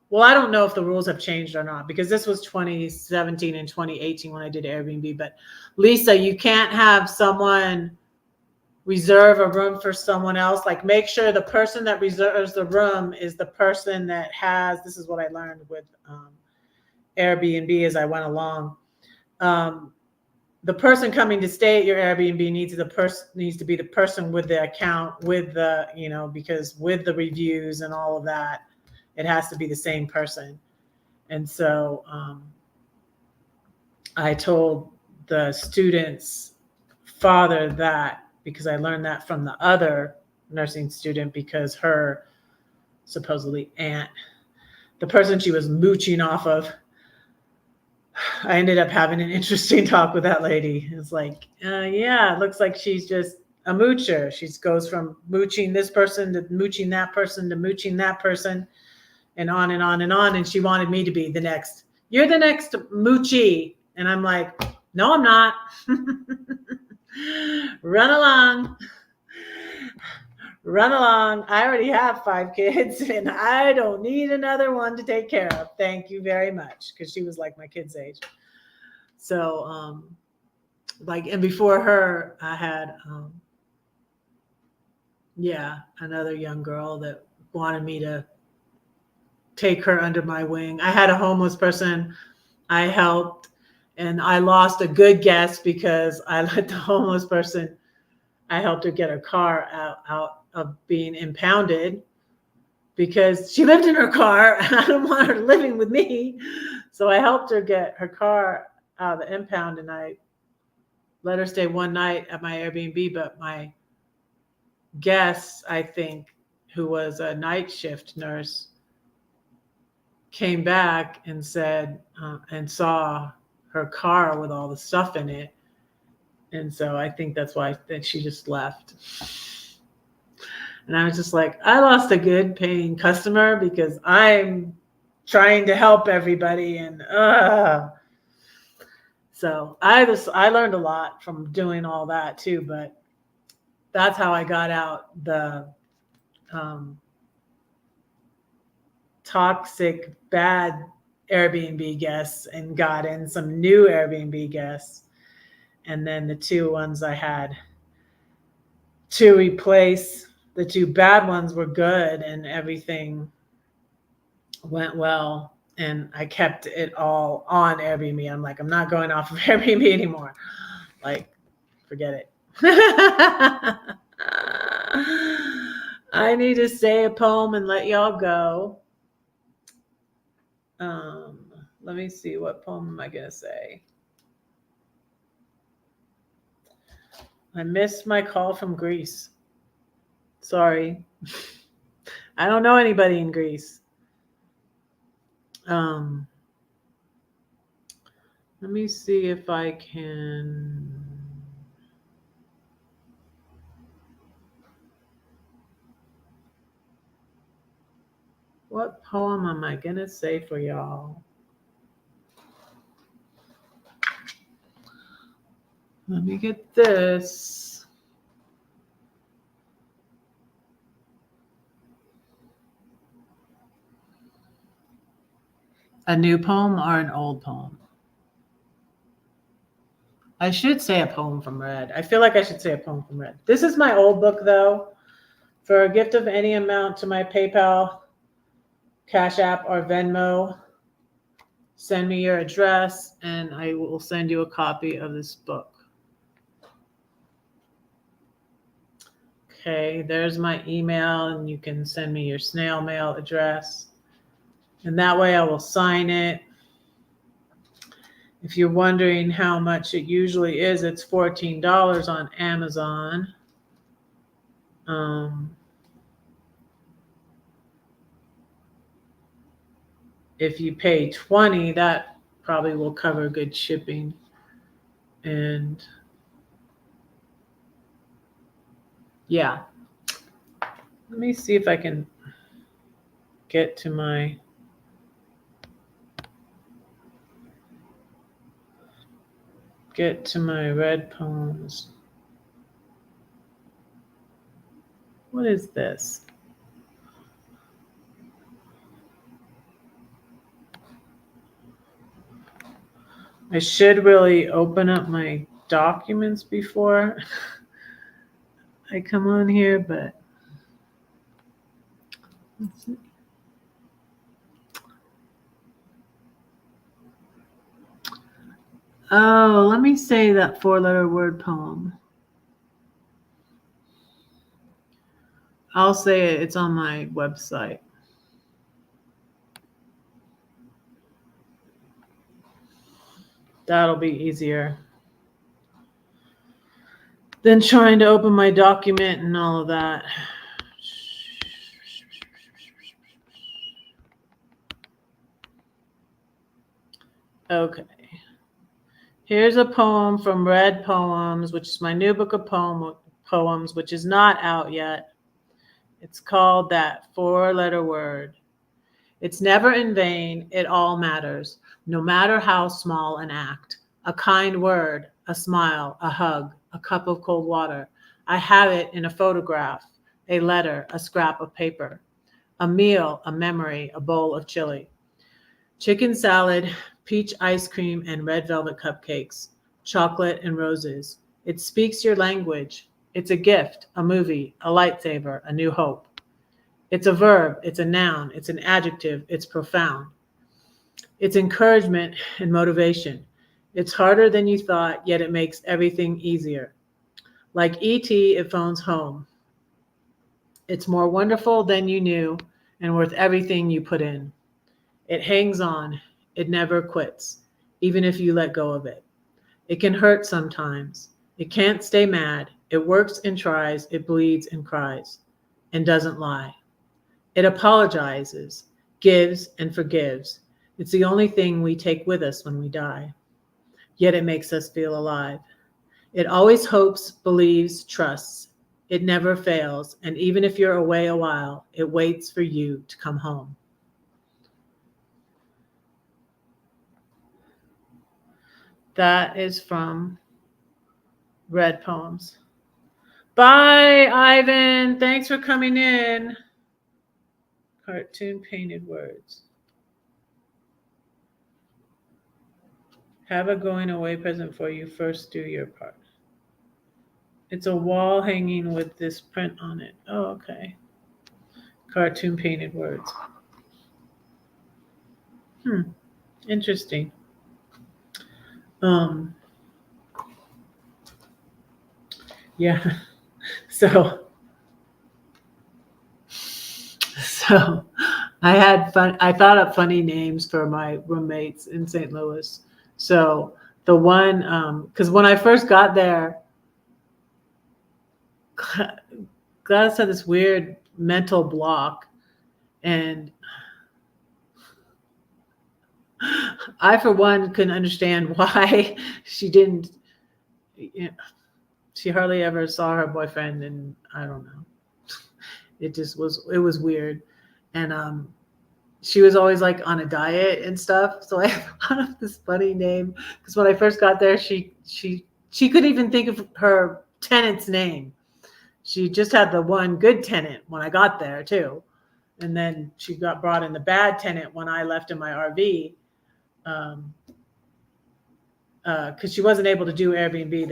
well, I don't know if the rules have changed or not, because this was 2017 and 2018 when I did Airbnb, but Lisa, you can't have someone reserve a room for someone else. Like, make sure the person that reserves the room is the person that has, this is what I learned with Airbnb as I went along. The person coming to stay at your Airbnb needs to be the person with the account, with the, you know, because with the reviews and all of that, it has to be the same person. And so I told the student's father that, because I learned that from the other nursing student, because her supposedly aunt, the person she was mooching off of, I ended up having an interesting talk with that lady. It's like, yeah, it looks like she's just a moocher. She goes from mooching this person to mooching that person to mooching that person and on and on and on. And she wanted me to be the next, you're the next moochie. And I'm like, no, I'm not. Run along. Run along. I already have 5 kids and I don't need another one to take care of. Thank you very much. Because she was like my kid's age. So, and before her, I had, another young girl that wanted me to take her under my wing. I had a homeless person I helped, and I lost a good guest because I let the homeless person, I helped her get her car out of being impounded because she lived in her car and I don't want her living with me. So I helped her get her car out of the impound, and I let her stay one night at my Airbnb, but my guest, I think, who was a night shift nurse, came back and said, and saw her car with all the stuff in it. And so I think that's why that she just left. And I was just like, I lost a good paying customer because I'm trying to help everybody. And so I learned a lot from doing all that too, but that's how I got out the toxic, bad Airbnb guests and got in some new Airbnb guests. And then the 2 ones I had to replace, the 2 bad ones were good and everything went well. And I kept it all on Airbnb. I'm like, I'm not going off of Airbnb anymore. Like, forget it. I need to say a poem and let y'all go. Let me see, what poem am I going to say? I missed my call from Greece. Sorry. I don't know anybody in Greece. Let me see if I can. What poem am I going to say for y'all? Let me get this. A new poem or an old poem? I should say a poem from Red. I feel like I should say a poem from Red. This is my old book, though. For a gift of any amount to my PayPal, CashApp, or Venmo, send me your address, and I will send you a copy of this book. Okay, there's my email, and you can send me your snail mail address. And that way I will sign it. If you're wondering how much it usually is, it's $14 on Amazon. If you pay $20, that probably will cover good shipping. And yeah, let me see if I can get to my red poems. What is this? I should really open up my documents before I come on here, but let's see. Oh, let me say that 4-letter word poem. I'll say it. It's on my website. That'll be easier than trying to open my document and all of that. Okay. Here's a poem from Red Poems, which is my new book of poems, which is not out yet. It's called That Four-Letter Word. It's never in vain, it all matters, no matter how small an act. A kind word, a smile, a hug, a cup of cold water. I have it in a photograph, a letter, a scrap of paper. A meal, a memory, a bowl of chili. Chicken salad, peach ice cream, and red velvet cupcakes. Chocolate and roses. It speaks your language. It's a gift, a movie, a lightsaber, a new hope. It's a verb, it's a noun, it's an adjective, it's profound. It's encouragement and motivation. It's harder than you thought, yet it makes everything easier. Like E.T., it phones home. It's more wonderful than you knew and worth everything you put in. It hangs on. It never quits, even if you let go of it. It can hurt sometimes. It can't stay mad. It works and tries. It bleeds and cries and doesn't lie. It apologizes, gives, and forgives. It's the only thing we take with us when we die. Yet it makes us feel alive. It always hopes, believes, trusts. It never fails. And even if you're away a while, it waits for you to come home. That is from Red Poems. Bye, Ivan. Thanks for coming in. Cartoon painted words. Have a going away present for you. First, do your part. It's a wall hanging with this print on it. Oh, okay. Cartoon painted words. Interesting. Yeah. So I had fun. I thought up funny names for my roommates in St. Louis. So the one, because when I first got there, Gladys had this weird mental block, and I, for one, couldn't understand why she didn't. She hardly ever saw her boyfriend, and I don't know. It was weird, and she was always like on a diet and stuff. So I thought of this funny name because when I first got there, she couldn't even think of her tenant's name. She just had the one good tenant when I got there too, and then she got brought in the bad tenant when I left in my RV. Because she wasn't able to do Airbnb,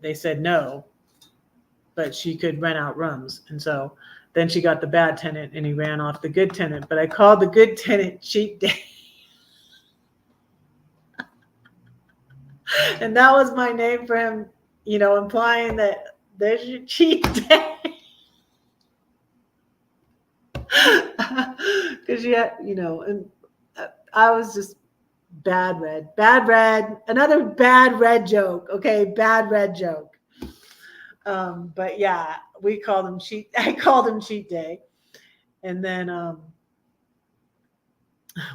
they said no, but she could rent out rooms, and so then she got the bad tenant, and he ran off the good tenant. But I called the good tenant Cheat Day, and that was my name for him, implying that there's your cheat day. Because and I was just bad red, another bad red joke. Okay, bad red joke. But yeah, we called him I called him Cheat Day, and then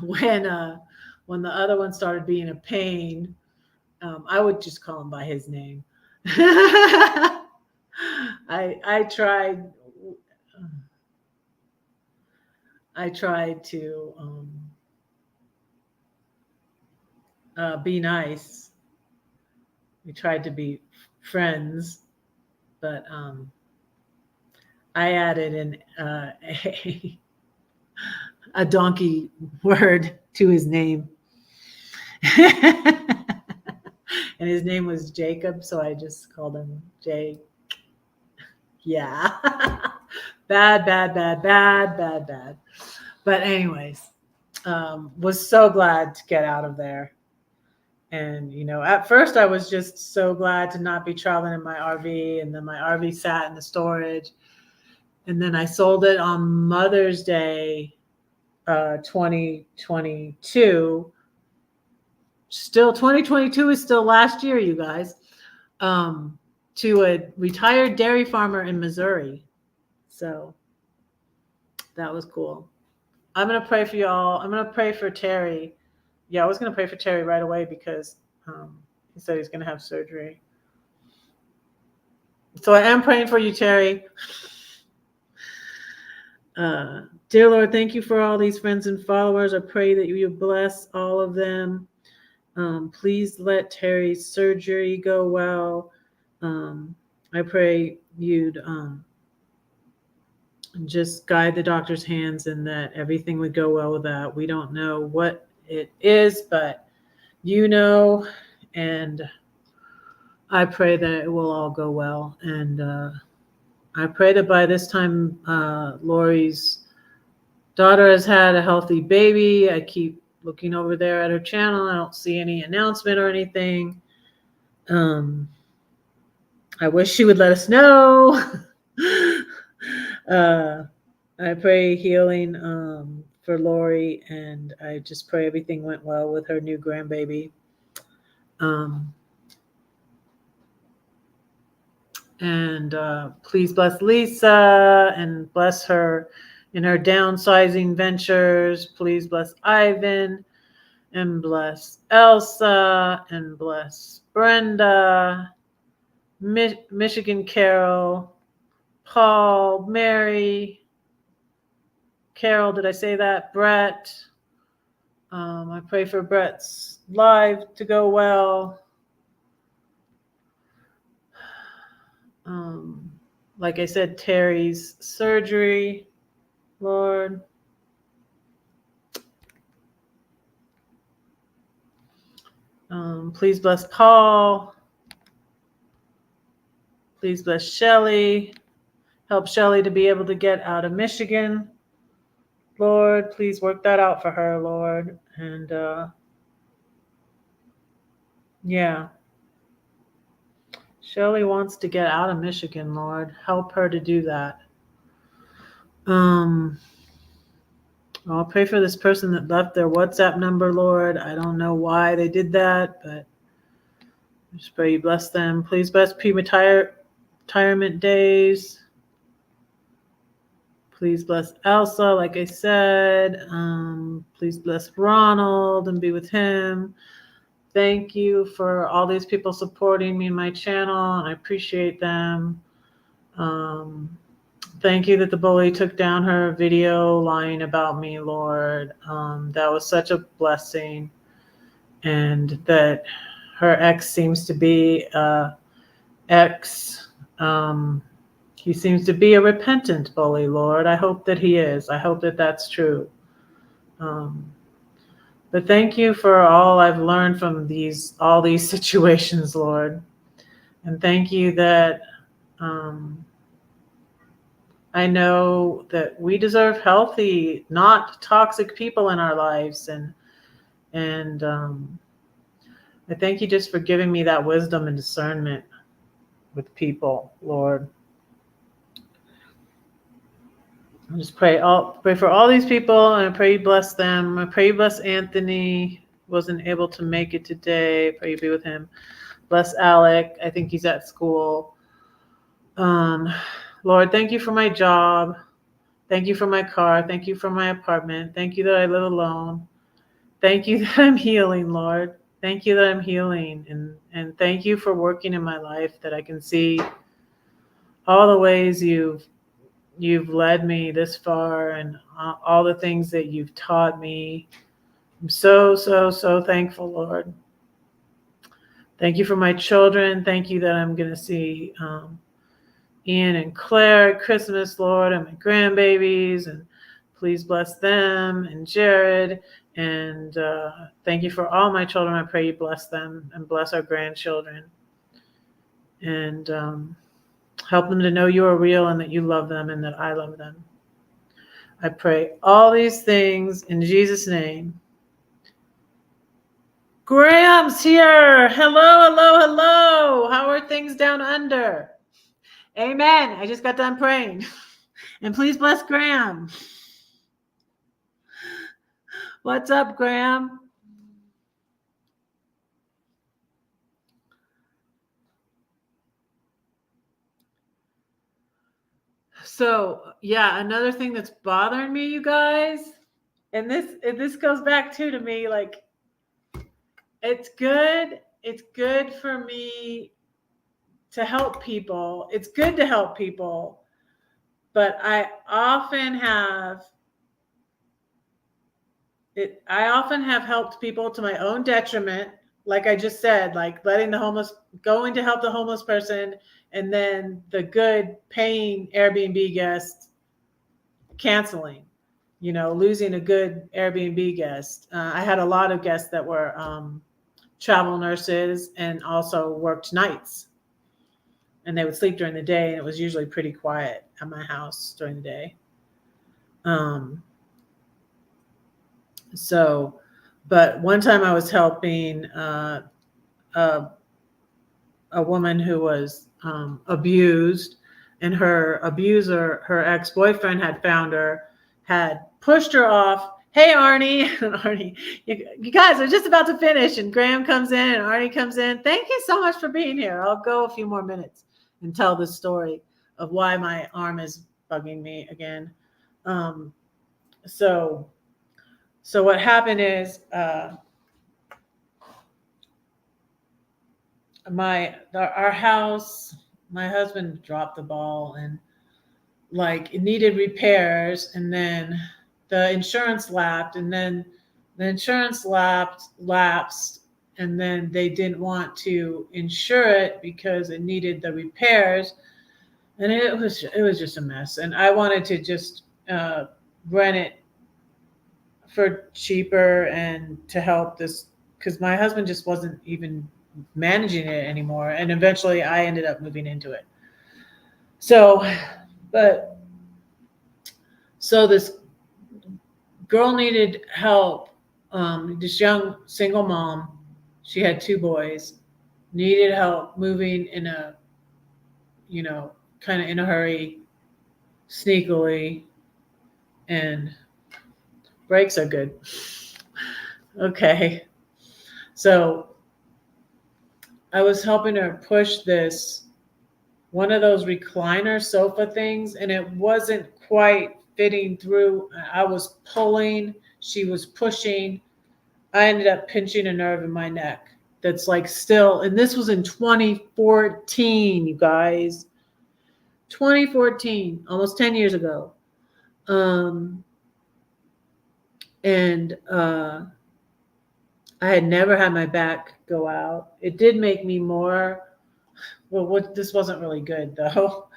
when the other one started being a pain, I would just call him by his name. I tried to be nice. We tried to be friends, but I added in a donkey word to his name. And his name was Jacob, so I just called him Jake. Yeah. Bad. But anyways, was so glad to get out of there. And, at first I was just so glad to not be traveling in my RV, and then my RV sat in the storage. And then I sold it on Mother's Day, 2022. Still, 2022 is still last year, you guys, to a retired dairy farmer in Missouri. So that was cool. I'm going to pray for y'all. I'm going to pray for Terry. Yeah, I was going to pray for Terry right away because He said he's going to have surgery. So I am praying for you, Terry. Dear Lord, thank you for all these friends and followers. I pray that you bless all of them. Please let Terry's surgery go well. I pray you'd just guide the doctor's hands and that everything would go well with that. We don't know what it is, but you know, and I pray that it will all go well. And I pray that by this time, Lori's daughter has had a healthy baby. I keep looking over there at her channel. I don't see any announcement or anything. I wish she would let us know. I pray healing for Lori, and I just pray everything went well with her new grandbaby. And please bless Lisa and bless her in her downsizing ventures. Please bless Ivan and bless Elsa and bless Brenda, Michigan Carol, Paul, Mary, Carol, did I say that? Brett. I pray for Brett's live to go well. Like I said, Terry's surgery, Lord. Please bless Paul. Please bless Shelly. Help Shelly to be able to get out of Michigan. Lord, please work that out for her, Lord. And yeah. Shelly wants to get out of Michigan, Lord. Help her to do that. I'll pray for this person that left their WhatsApp number, Lord. I don't know why they did that, but I just pray you bless them. Please bless retirement days. Please bless Elsa, like I said. Please bless Ronald and be with him. Thank you for all these people supporting me in my channel, and I appreciate them. Thank you that the bully took down her video lying about me, Lord. That was such a blessing. And that her ex seems to be he seems to be a repentant bully, Lord. I hope that he is. I hope that that's true. But thank you for all I've learned from all these situations, Lord. And thank you that I know that we deserve healthy, not toxic people in our lives. And I thank you just for giving me that wisdom and discernment with people, Lord. I just pray for all these people, and I pray you bless them. I pray you bless Anthony. Wasn't able to make it today. Pray you be with him. Bless Alec. I think he's at school. Lord, thank you for my job. Thank you for my car. Thank you for my apartment. Thank you that I live alone. Thank you that I'm healing, Lord. Thank you that I'm healing. And thank you for working in my life, that I can see all the ways you've led me this far, and all the things that you've taught me. I'm so, so, so thankful, Lord. Thank you for my children. Thank you that I'm going to see Ian and Claire at Christmas, Lord, and my grandbabies. And please bless them and Jared. And thank you for all my children. I pray you bless them and bless our grandchildren. And help them to know you are real and that you love them and that I love them. I pray all these things in Jesus' name. Graham's here. Hello, hello, hello. How are things down under? Amen. I just got done praying. And please bless Graham. What's up, Graham? So, yeah, another thing that's bothering me, you guys, and this goes back to me, like, it's good it's good for me to help people. It's good to help people, but I often have helped people to my own detriment. Like I just said, like going to help the homeless person, and then the good paying Airbnb guest canceling, losing a good Airbnb guest. I had a lot of guests that were travel nurses and also worked nights, and they would sleep during the day, and it was usually pretty quiet at my house during the day. But one time I was helping a woman who was abused, and her abuser, her ex-boyfriend, had found her, had pushed her off. Hey, Arnie. And Arnie, you guys are just about to finish, and Graham comes in and Arnie comes in. Thank you so much for being here. I'll go a few more minutes and tell the story of why my arm is bugging me again. So what happened is our house, my husband dropped the ball, and like it needed repairs, and then the insurance lapsed, and then the insurance lapsed, and then they didn't want to insure it because it needed the repairs, and it was just a mess. And I wanted to just rent it for cheaper and to help this, because my husband just wasn't even managing it anymore, and eventually I ended up moving into it. So this girl needed help. This young single mom, she had 2 boys, needed help moving in a, kind of in a hurry, sneakily, and brakes are good. Okay. So I was helping her push one of those recliner sofa things, and it wasn't quite fitting through. I was pulling, she was pushing. I ended up pinching a nerve in my neck that's like still, and this was in 2014, you guys. 2014, almost 10 years ago. I had never had my back go out. It did make me more, this wasn't really good though.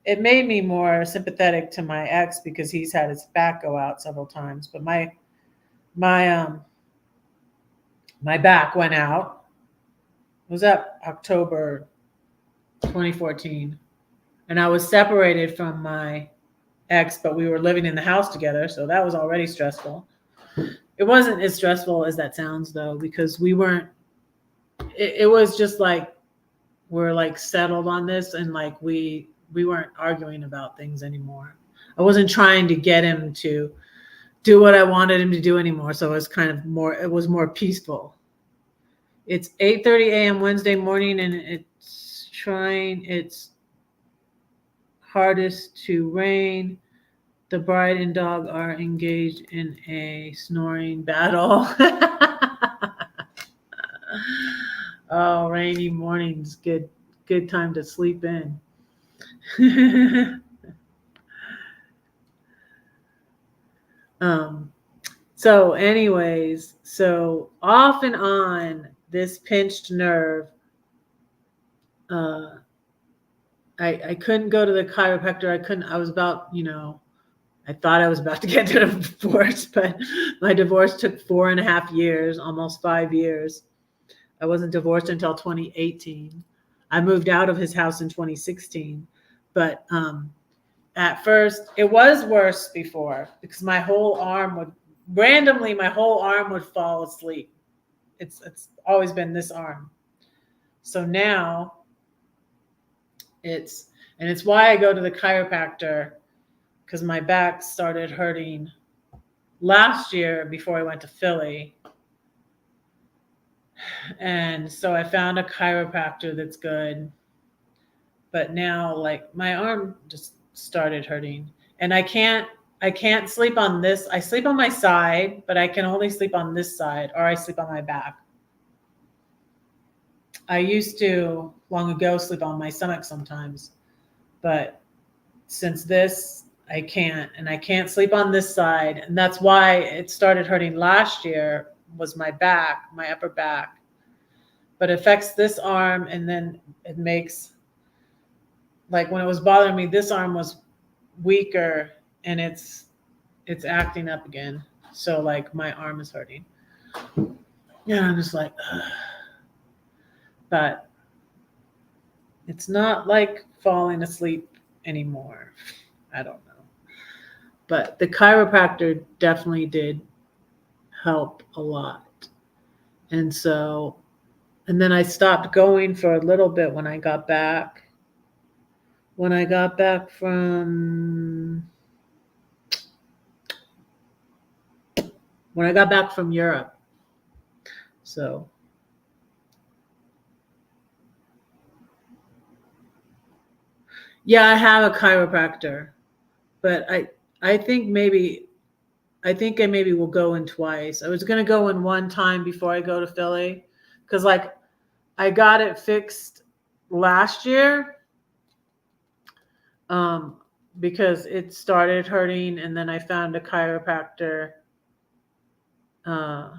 It made me more sympathetic to my ex because he's had his back go out several times. But my back went out. It was up October 2014. And I was separated from my ex, but we were living in the house together. So that was already stressful. It wasn't as stressful as that sounds though, because we weren't, it was just like, we're like settled on this, and like we weren't arguing about things anymore. I wasn't trying to get him to do what I wanted him to do anymore. So it was more peaceful. It's 8:30 a.m. Wednesday morning, and it's hardest to rain. The bride and dog are engaged in a snoring battle. Oh, rainy mornings, good time to sleep in. So anyways, so off and on, this pinched nerve, I couldn't go to the chiropractor. I was about, I thought I was about to get a divorce, but my divorce took 4.5 years, almost 5 years. I wasn't divorced until 2018. I moved out of his house in 2016. But at first, it was worse before, because my whole arm would fall asleep. It's always been this arm. So now it's why I go to the chiropractor, because my back started hurting last year before I went to Philly. And so I found a chiropractor that's good. But now, like, my arm just started hurting, and I can't sleep on this. I sleep on my side, but I can only sleep on this side, or I sleep on my back. I used to long ago sleep on my stomach sometimes, but since this, I can't, and I can't sleep on this side. And that's why it started hurting last year was my back, my upper back. But it affects this arm, and then it makes, like when it was bothering me, this arm was weaker, and it's acting up again. So like my arm is hurting. Yeah, I'm just like, ugh. But it's not like falling asleep anymore. I don't know. But the chiropractor definitely did help a lot. And so, and then I stopped going for a little bit when I got back. When I got back from Europe. So, yeah, I have a chiropractor, but I think maybe I maybe will go in twice. I was gonna go in one time before I go to Philly, because like I got it fixed last year, um, because it started hurting, and then I found a chiropractor. Uh,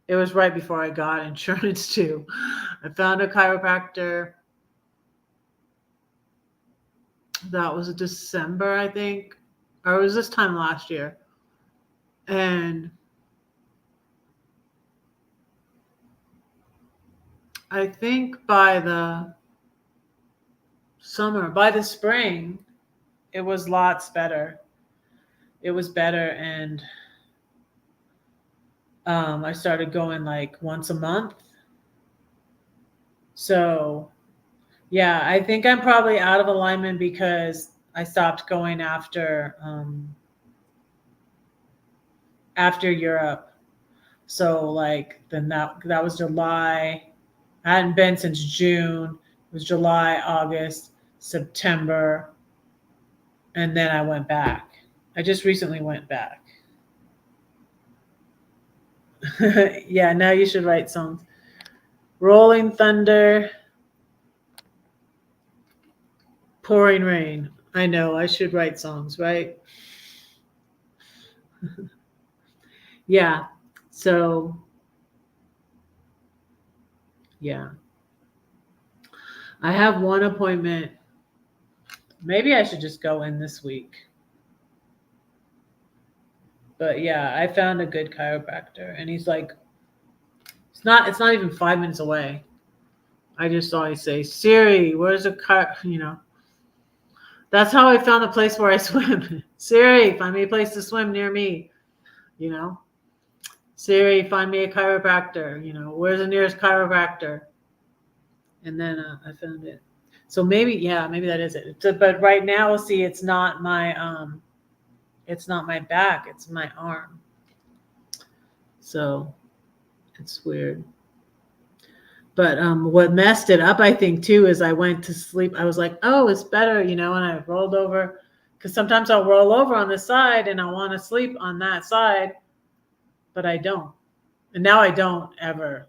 it was right before I got insurance too. I found a chiropractor. That was December, I think, or it was this time last year, and I think by the spring, it was lots better. It was better, and I started going like once a month. So, yeah, I think I'm probably out of alignment because I stopped going after Europe. So, like, then that was July. I hadn't been since June. It was July, August, September, and then I went back. I just recently went back. Yeah, now you should write songs. Rolling thunder, pouring rain. I know, I should write songs, right? Yeah. So, yeah. I have one appointment. Maybe I should just go in this week. But yeah, I found a good chiropractor, and he's like, it's not even 5 minutes away. I just always say, Siri, where's a car? That's how I found the place where I swim. Siri, find me a place to swim near me. You know, Siri, find me a chiropractor. Where's the nearest chiropractor? And then I found it. So maybe, yeah, maybe that is it. But right now, see, it's not my back, it's my arm. So it's weird. But what messed it up, I think, too, is I went to sleep. I was like, oh, it's better, and I rolled over, because sometimes I'll roll over on this side and I want to sleep on that side, but I don't. And now I don't ever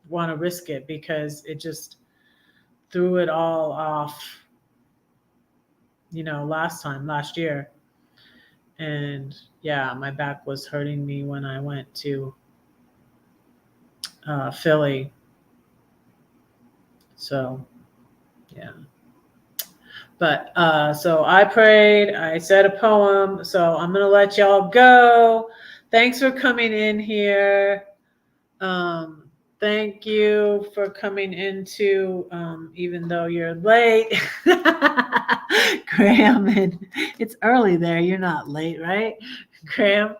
want to risk it because it just threw it all off, last year. And yeah, my back was hurting me when I went to Philly. So, yeah. But so I prayed, I said a poem. So I'm going to let y'all go. Thanks for coming in here. Thank you for coming into, even though you're late. Graham, and it's early there. You're not late, right? Graham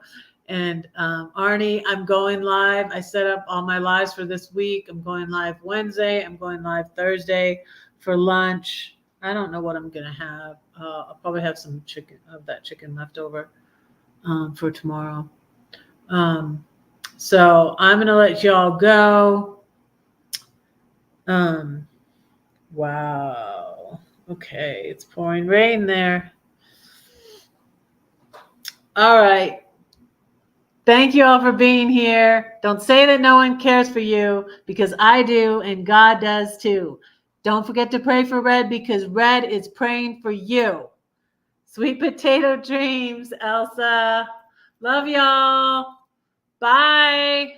and Arnie, I'm going live. I set up all my lives for this week. I'm going live Wednesday. I'm going live Thursday for lunch. I don't know what I'm going to have. I'll probably have some chicken left over for tomorrow. So I'm going to let y'all go. Wow. Okay. It's pouring rain there. All right. Thank you all for being here. Don't say that no one cares for you, because I do, and God does too. Don't forget to pray for Red, because Red is praying for you. Sweet potato dreams, Elsa. Love y'all. Bye.